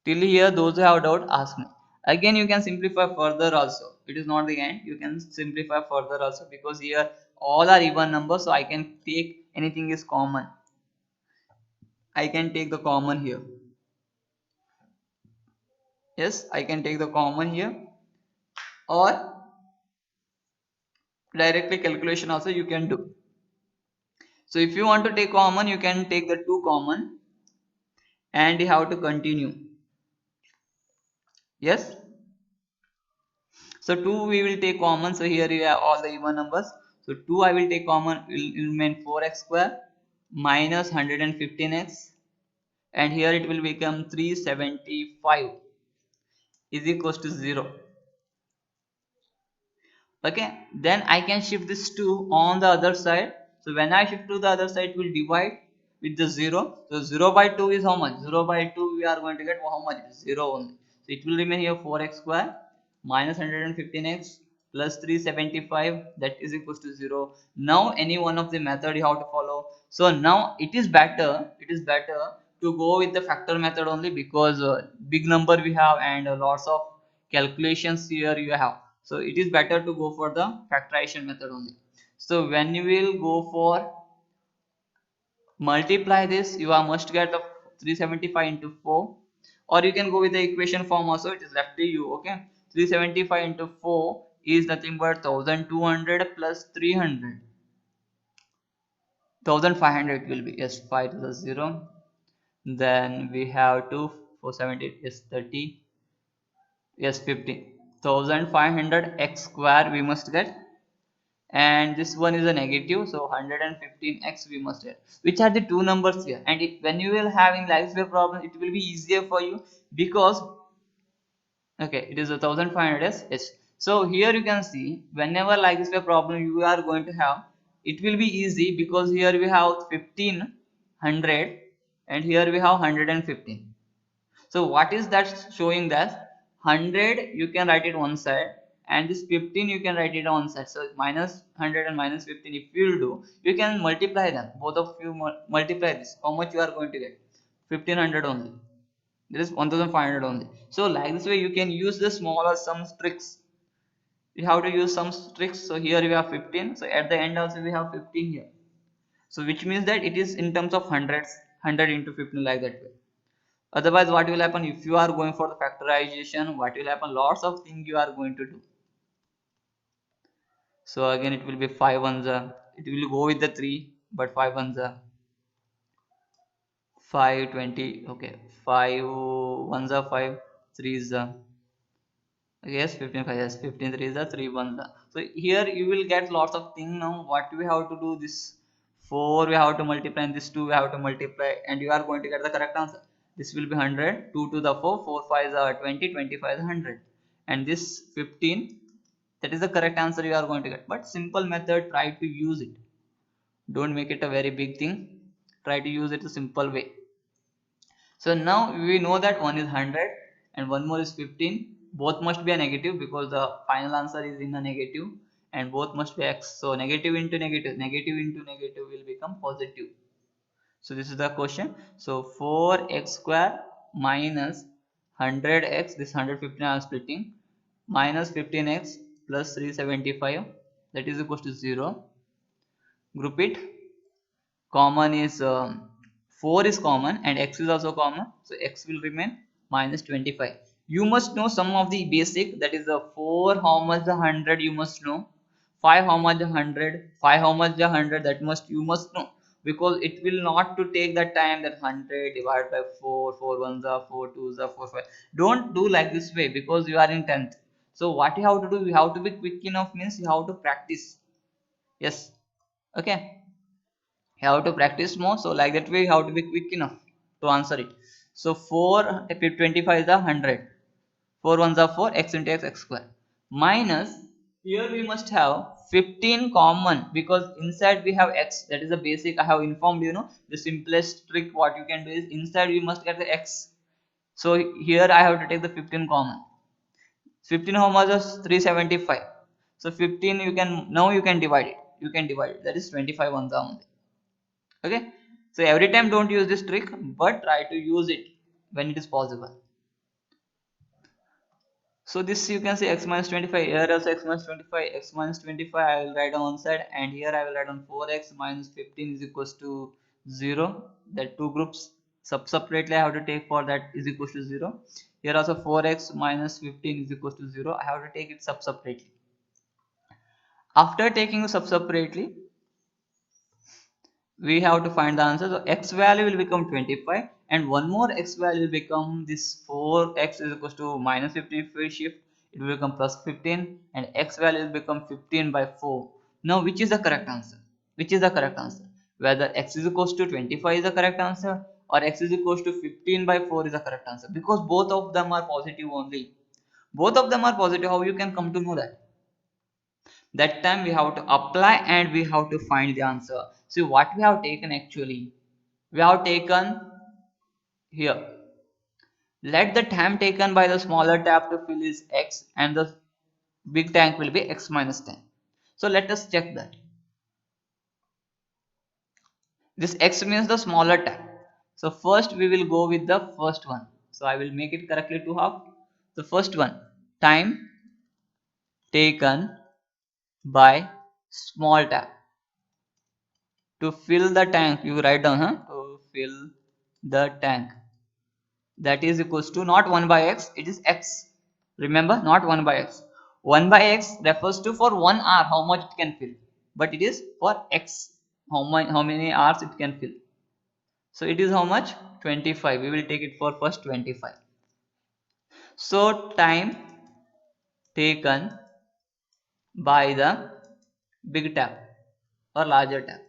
Till here those who have doubt ask me. Again you can simplify further also. It is not the end. You can simplify further also because here all are even numbers, so I can take anything is common. I can take the common here. Yes, I can take the common here, or directly calculation also you can do. So if you want to take common, you can take the 2 common and you have to continue. Yes. So 2 we will take common. So here you have all the even numbers. So 2 I will take common, will remain 4x square minus 115x, and here it will become 375 is equals to 0. Okay, then I can shift this 2 on the other side. So when I shift to the other side, it will divide with the 0. So 0 by 2 is how much? 0 by 2 we are going to get how much? 0 only. So it will remain here 4x square minus 115x plus 375, that is equals to 0. Now any one of the method you have to follow. So now it is better to go with the factor method only, because big number we have and lots of calculations here you have. So it is better to go for the factorization method only. So when you will go for multiply this, you are must get the 375 into 4, or you can go with the equation form also, it is left to you. Okay, 375 into 4 is nothing but 1200 plus 300, 1500 will be, yes, 5 to the 0. Then we have 2 470 is 30, yes, 50, 1500 x square we must get, and this one is a negative, so 115x we must get. Which are the two numbers here? And when you will having like this problem, it will be easier for you, because okay, it is 1500 s. So here you can see, whenever like this problem you are going to have, it will be easy, because here we have 1500 and here we have 115. So what is that showing? That 100 you can write it one side, and this 15 you can write it on one side. So minus 100 and minus 15, if you will do, you can multiply them, both of you multiply this, how much you are going to get? 1500 only. There is 1500 only. So like this way you can use the smaller sum tricks. You have to use some tricks. So here we have 15, so at the end also we have 15 here. So which means that it is in terms of hundreds, 100 into 15, like that way. Otherwise what will happen, if you are going for the factorization, what will happen, lots of things you are going to do. So again it will be 5 ones, it will go with the 3, but 5 ones, 520, okay, 5 ones are 5, 3 is yes, 15 5, yes, 15 3 is 3 ones. So here you will get lots of things. Now what we have to do, this 4 we have to multiply and this 2 we have to multiply, and you are going to get the correct answer. This will be 100, 2 to the 4, 4 5 are 20, 25 is 100, and this 15, that is the correct answer you are going to get. But simple method, try to use it, don't make it a very big thing, try to use it a simple way. So now we know that one is 100 and one more is 15. Both must be a negative, because the final answer is in a negative, and both must be x. So negative into negative, negative into negative will become positive. So this is the question. So 4x square minus 100x, this 115 I am splitting, minus 15x plus 375, that is equal to 0. Group it. Common is 4 is common and x is also common, so x will remain minus 25. You must know some of the basic, that is the 4 how much the 100 you must know, 5 how much the 100, 5 how much the 100, that must you must know, because it will not to take that time, that 100 divided by 4, 4 ones are 4 twos are 4 5. Don't do like this way, because you are in 10th. So what you have to do, you have to be quick enough, means you have to practice. Yes, okay, you have to practice more, so like that way you have to be quick enough to answer it. So 4 if 25 is a 100, 4 ones are 4, x into x square, minus, here we must have 15 common, because inside we have x, that is the basic I have informed you, know the simplest trick what you can do is, inside we must get the x. So here I have to take the 15 common. 15 how much is 375, so 15 you can, now you can divide it, that is 25 ones are only. Okay, so every time don't use this trick, but try to use it when it is possible. So this you can say x minus 25, here also x minus 25, x minus 25 I will write on one side, and here I will write on 4x minus 15 is equals to 0. That two groups separately I have to take, for that is equals to 0. Here also 4x minus 15 is equals to 0, I have to take it separately. After taking separately, we have to find the answer. So x value will become 25, and one more x value will become this 4x is equals to minus 15. If we shift, it will become plus 15, and x value will become 15 by 4. Now which is the correct answer? Which is the correct answer? Whether x is equals to 25 is the correct answer, or x is equals to 15 by 4 is the correct answer, because both of them are positive only. Both of them are positive. How you can come to know that? That time we have to apply and we have to find the answer. See what we have taken, actually we have taken here Let the time taken by the smaller tap to fill is x and the big tank will be x minus 10. So let us check that. This x means the smaller tap. So first we will go with the first one. So I will make it correctly to half. The first one, time taken by small tap to fill the tank. You write down, to fill the tank. That is equals to not 1 by x, it is x. Remember, not 1 by x. 1 by x refers to for 1 hour how much it can fill, but it is for x how many hours it can fill. So it is how much? 25. We will take it for first 25. So time taken by the big tap or larger tap,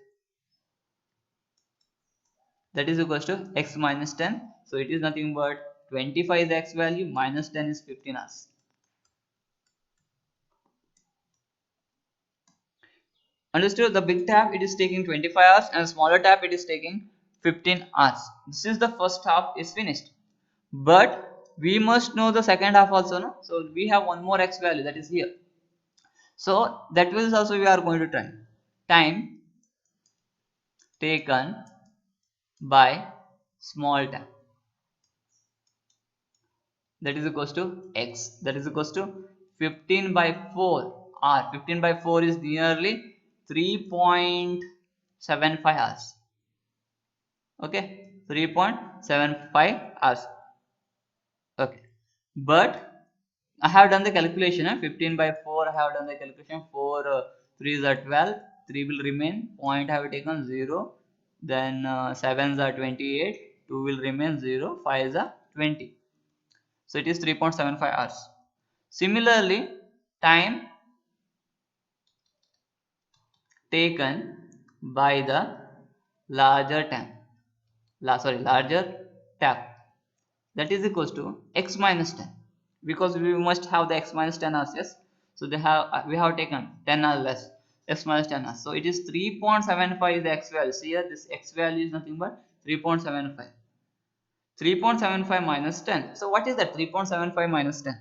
that is equals to x minus 10. So it is nothing but 25 is the x value, minus 10 is 15 hours. Understood? The big tap it is taking 25 hours and smaller tap it is taking 15 hours. This is the first half is finished. But we must know the second half also, no? So we have one more x value that is here. So that will also we are going to try. Time taken by small tap, that is equals to x, that is equals to 15 by 4 r. 15 by 4 is nearly 3.75 hours. Okay, 3.75 hours. Okay, but I have done the calculation. 15 by 4 I have done the calculation. 4 3 is 12, 3 will remain, point I have taken 0, then 7s are 28, 2 will remain 0, 5 is 20. So it is 3.75 hours. Similarly, time taken by the larger tap, larger tap, that is equals to x minus 10, because we must have the x minus 10 hours. Yes, so we have taken 10 hours less, x minus 10 hours. So it is 3.75 is the x value. See here, this x value is nothing but 3.75. 3.75 minus 10. So what is that? 3.75 minus 10.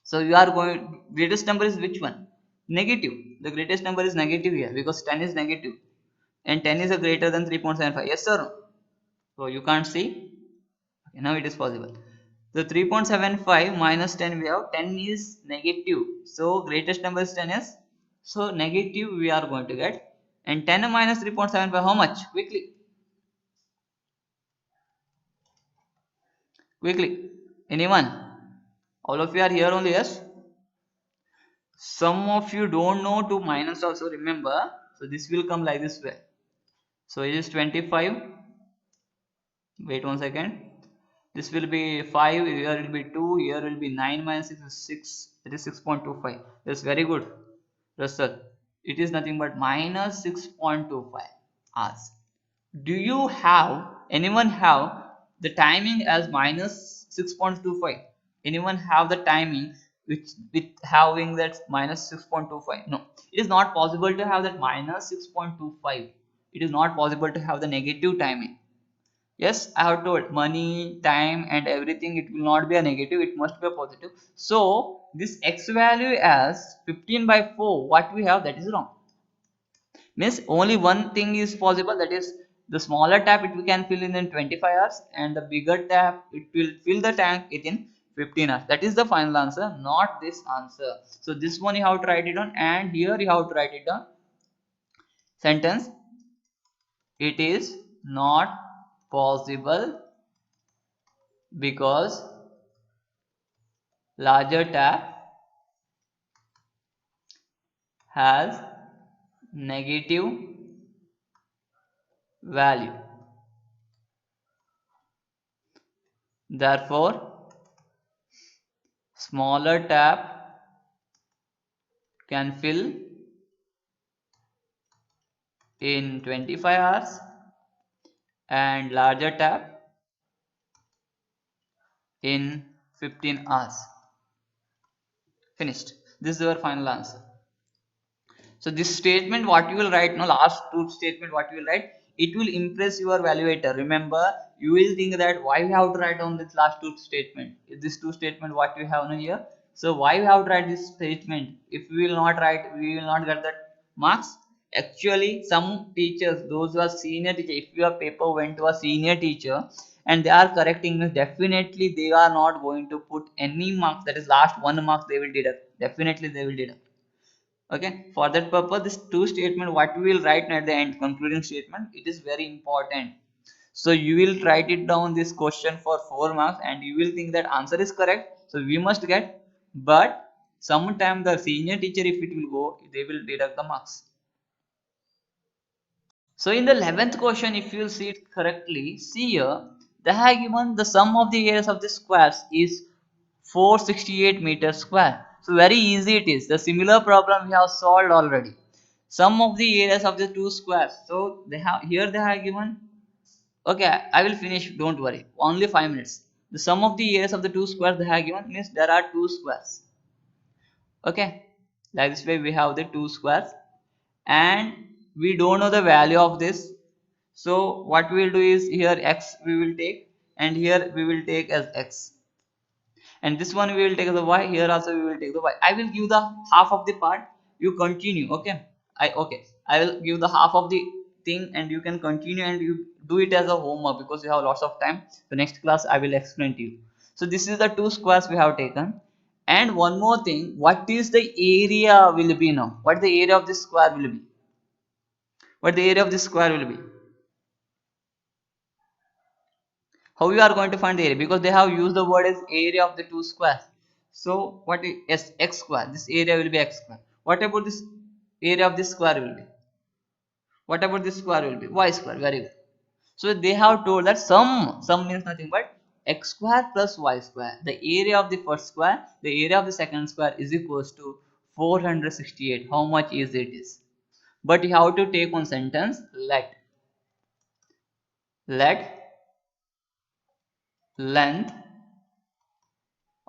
So you are going, greatest number is which one? Negative. The greatest number is negative here because 10 is negative and 10 is a greater than 3.75. Yes or no? So you can't see. Okay, now it is possible. The 3.75 minus 10 we have, 10 is negative. So greatest number is 10 is. So negative we are going to get. And 10 minus 3.75 how much? Quickly. Quickly. Anyone? All of you are here only, yes? Some of you don't know to minus also, remember. So this will come like this way. So it is 25. Wait 1 second. This will be 5, here will be 2, here will be 9 minus 6 is 6. It is 6.25. That's very good, Russell. It is nothing but minus 6.25 hours. Do you have, anyone have the timing as minus 6.25? Anyone have the timing which with having that minus 6.25? No, it is not possible to have that minus 6.25. It is not possible to have the negative timing. Yes, I have told money, time and everything, it will not be a negative, it must be a positive. So this x value as 15 by 4, what we have, that is wrong. Means only one thing is possible, that is the smaller tap it we can fill in 25 hours and the bigger tap it will fill the tank within 15 hours. That is the final answer, not this answer. So this one you have to write it down and here you have to write it down. Sentence, it is not possible because larger tap has negative value. Therefore, smaller tap can fill in 25 hours and larger tap in 15 hours. Finished. This is your final answer. So this statement what you will write, no, last two statement what you will write, it will impress your evaluator. Remember, you will think that why we have to write on this last two statement. Is this two statement what we have here? So why we have to write this statement? If we will not write, we will not get that marks. Actually, some teachers, those who are senior teacher, if your paper went to a senior teacher and they are correcting this, definitely they are not going to put any marks, that is last 1 mark they will deduct. Definitely they will deduct. Okay, for that purpose this two statement what we will write at the end, concluding statement, it is very important. So you will write it down this question for 4 marks and you will think that answer is correct, so we must get. But sometime the senior teacher, if it will go, they will deduct the marks. So in the 11th question, if you see it correctly, see here, they have given the sum of the areas of the squares is 468 meters square. So very easy it is. The similar problem we have solved already. Sum of the areas of the two squares. So they have here they have given. Okay, I will finish. Don't worry. Only 5 minutes. The sum of the areas of the two squares they have given means there are two squares. Okay, like this way we have the two squares and we don't know the value of this. So what we will do is here x we will take and here we will take as x, and this one we will take as the y, here also we will take the y. I will give the half of the part, you continue. Okay, I will give the half of the thing and you can continue and you do it as a homework because you have lots of time. The next class I will explain to you. So this is the two squares we have taken. And one more thing, what is the area will be now? What the area of this square will be? What the area of this square will be? How you are going to find the area? Because they have used the word as area of the two squares. So what is x square? This area will be x square. What about this area of this square will be? What about this square will be? Y square. Very good. So they have told that sum means nothing but x square plus y square. The area of the first square, the area of the second square is equals to 468. How much is it is? But you have to take one sentence, let length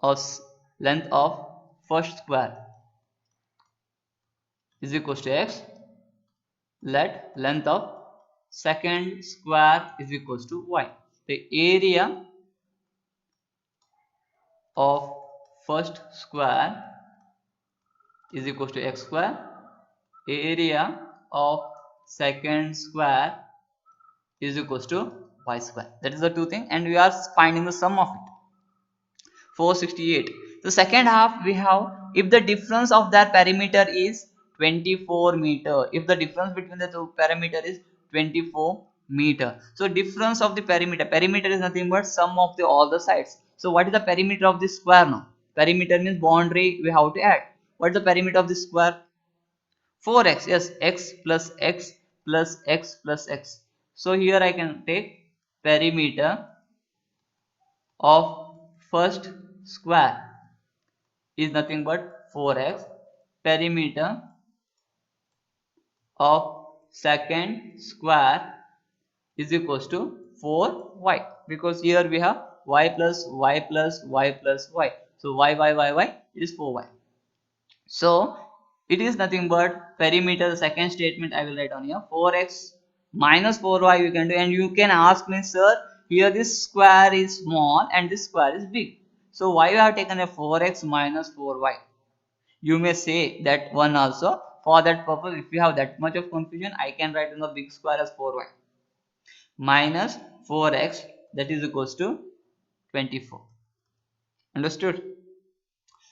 of length of first square is equals to x, let length of second square is equals to y. The area of first square is equals to x square, area of second square is equals to y square. That is the two things, and we are finding the sum of it. 468. The second half we have, if the difference of that perimeter is 24 meter, if the difference between the two perimeter is 24 meter. So difference of the perimeter is nothing but sum of the all the sides. So what is the perimeter of this square now? Perimeter means boundary we have to add. What is the perimeter of this square? 4x. Yes, x plus x plus x plus x. So here I can take perimeter of first square is nothing but 4x. Perimeter of second square is equals to 4y, because here we have y plus y plus y plus y. So y it is 4y. So it is nothing but perimeter. The second statement I will write on here, 4x minus 4y you can do, and you can ask me, sir, here this square is small and this square is big, so why you have taken a 4x minus 4y? You may say that one also. For that purpose, if you have that much of confusion, I can write in the big square as 4y minus 4x, that is equals to 24. Understood?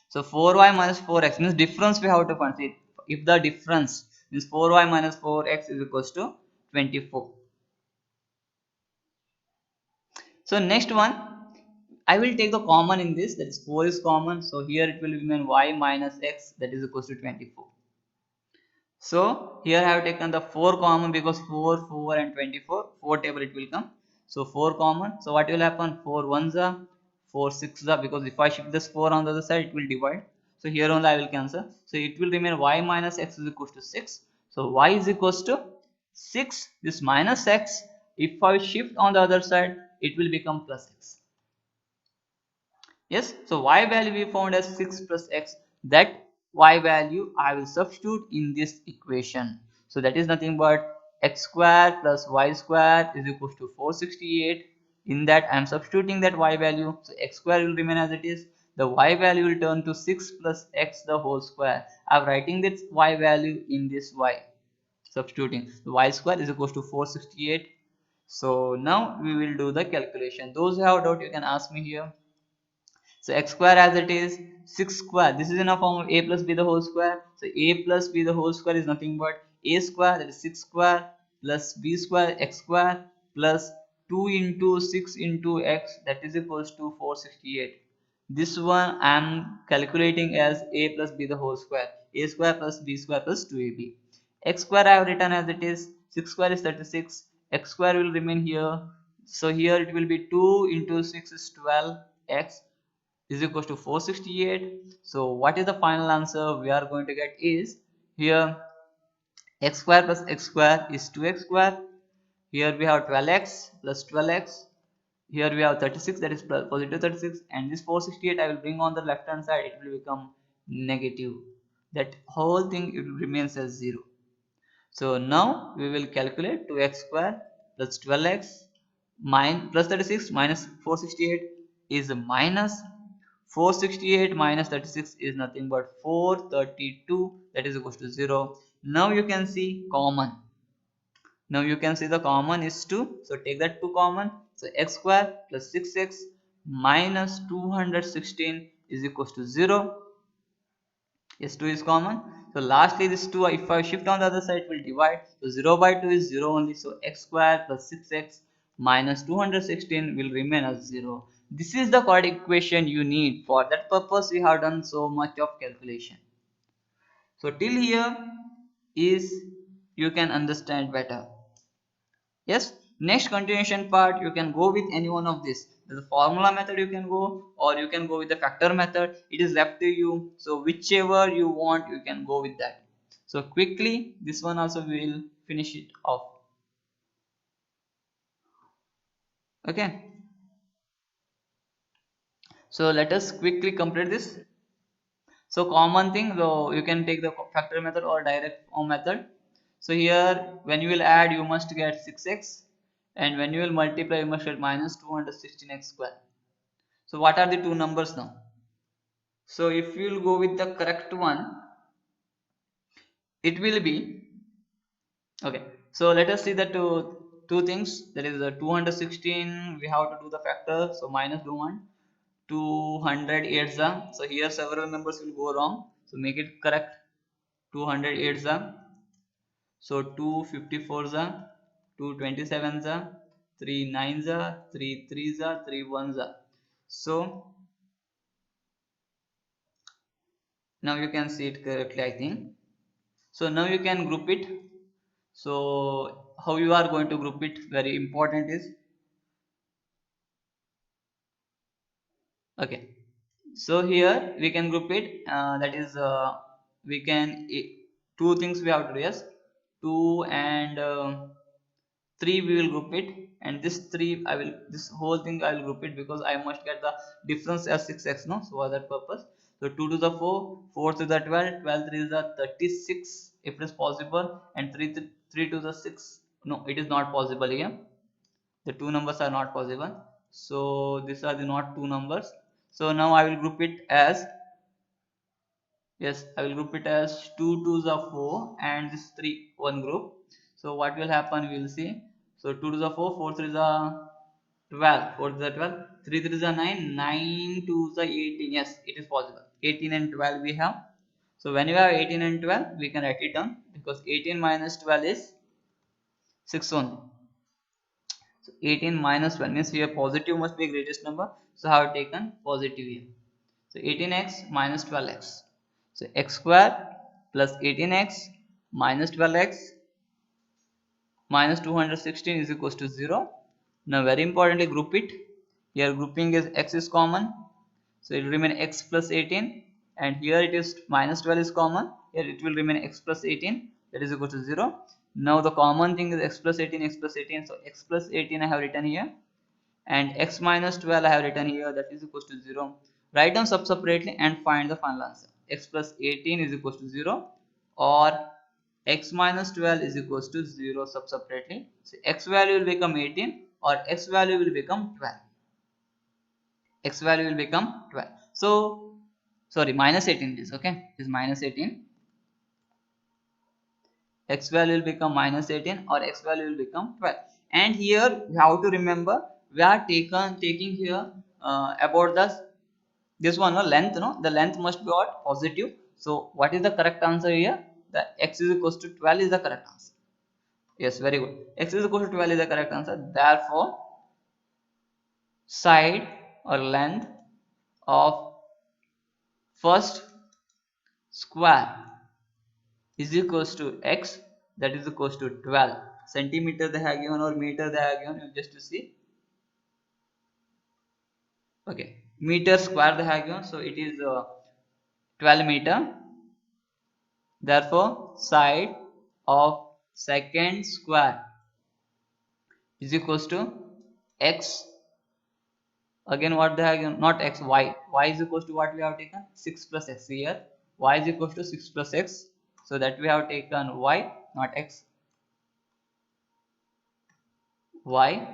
So 4y minus 4x means difference we have to find. See, if the difference means 4y minus 4x is equals to 24. So next one, I will take the common in this, that is 4 is common. So here it will remain y minus x, that is equals to 24. So here I have taken the 4 common because 4, 4 and 24, 4 table it will come. So 4 common. So what will happen? 4 ones are, 4 6 are, because if I shift this 4 on the other side it will divide. So here only I will cancel. So it will remain y minus x is equals to 6. So y is equals to 6. This minus x, if I shift on the other side, it will become plus x. Yes, so y value we found as 6 plus x. That y value I will substitute in this equation. So that is nothing but x square plus y square is equals to 468. In that I am substituting that y value, so x square will remain as it is. The y value will turn to 6 plus x the whole square. I am writing this y value in this y, substituting. The y square is equals to 468. So now we will do the calculation. Those who have doubt, you can ask me here. So x square as it is 6 square. This is in a form of a plus b the whole square. So a plus b the whole square is nothing but a square, that is 6 square, plus b square x square, plus 2 into 6 into x, that is equals to 468. This one I am calculating as a plus b the whole square. A square plus b square plus 2ab. X square I have written as it is 6 square is 36. X square will remain here. So here it will be 2 into 6 is 12. X is equals to 468. So what is the final answer we are going to get is here x square plus x square is 2x square. Here we have 12x plus 12x. Here we have 36, that is positive 36, and this 468 I will bring on the left hand side, it will become negative. That whole thing it remains as 0. So now we will calculate 2x square plus 12x plus 36 minus 468 is minus 468 minus 36 is nothing but 432, that is equals to 0. Now you can see common. Now you can see the common is 2. So take that 2 common. So x square plus 6x minus 216 is equals to 0. Yes, 2 is common. So lastly this 2, if I shift on the other side, it will divide. So 0 by 2 is 0 only. So x square plus 6x minus 216 will remain as 0. This is the correct equation you need. For that purpose we have done so much of calculation. So till here is you can understand better. Yes, next continuation part you can go with any one of this. The formula method you can go, or you can go with the factor method. It is left to you. So whichever you want you can go with that. So quickly this one also we will finish it off. Okay. So let us quickly complete this. So common thing, though, you can take the factor method or direct form method. So here when you will add you must get 6x, and when you will multiply you must get minus 216x square. So what are the two numbers now? So if you will go with the correct one, it will be okay. So let us see the two things. That is the 216. We have to do the factor. So minus do one. 208 za. So here several numbers will go wrong. So make it correct. 208 za. So 254 za. 227 za. 39 za. 33 za. 31 za. So now you can see it correctly, I think. So now you can group it. So how you are going to group it, very important is okay. So here we can group it, that is we can two things we have to do. Yes, 2 and 3 we will group it, and this 3 I will, this whole thing I will group it because I must get the difference as 6x, no? So for that purpose, so 2 to the 4, 4 to the 12, 12 3 is the 36 if it is possible, and 3 to the 6, no, it is not possible here. The two numbers are not possible, so these are the not two numbers. So now I will group it as, yes, I will group it as 2 to the 4 and this 3 one group. So what will happen we will see. So 2 to the 4, 4 3 is the 12, 4 to the 12, 3 3 is the 9, 9 to the 18. Yes, it is possible. 18 and 12 we have. So when you have 18 and 12 we can write it down, because 18 minus 12 is 6 only. So 18 minus 12 means here positive must be greatest number. So I have taken positive here. So 18x minus 12x. So x square plus 18x minus 12x minus 216 is equals to 0. Now very importantly group it. Here grouping is x is common. So it will remain x plus 18, and here it is minus 12 is common. Here it will remain x plus 18, that is equal to 0. Now the common thing is x plus 18, x plus 18. So x plus 18 I have written here, and x minus 12 I have written here, that is equals to 0. Write down separately and find the final answer. X plus 18 is equals to 0, or x minus 12 is equals to 0 separately. So x value will become 18 or x value will become 12. X value will become 12. So sorry, minus 18 is okay. It is minus 18. X value will become minus 18 or x value will become 12. And here we have to remember we are taking here about this one, no, length, no, the length must be what, positive. So what is the correct answer here? The x is equals to 12 is the correct answer. Yes, very good. X is equal to 12 is the correct answer. Therefore side or length of first square is equals to x, that is equals to 12 centimeter they have given or meter they have given, just to see. Okay, meter square they have given, so it is 12 meter. Therefore side of second square is equals to x. Again what they have given, not x, y is equals to what we have taken, 6 plus x. Here y is equals to 6 plus x, so that we have taken y, not x. Y,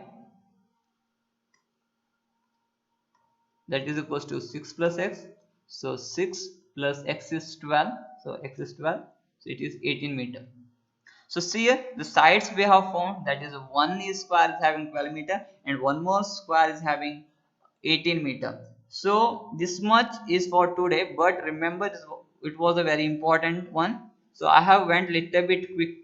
that is equals to 6 plus x. So 6 plus x is 12, so x is 12, so it is 18 meter. So see here the sides we have found, that is one is square is having 12 meter and one more square is having 18 meter. So this much is for today, but remember this, it was a very important one, so I have went little bit quick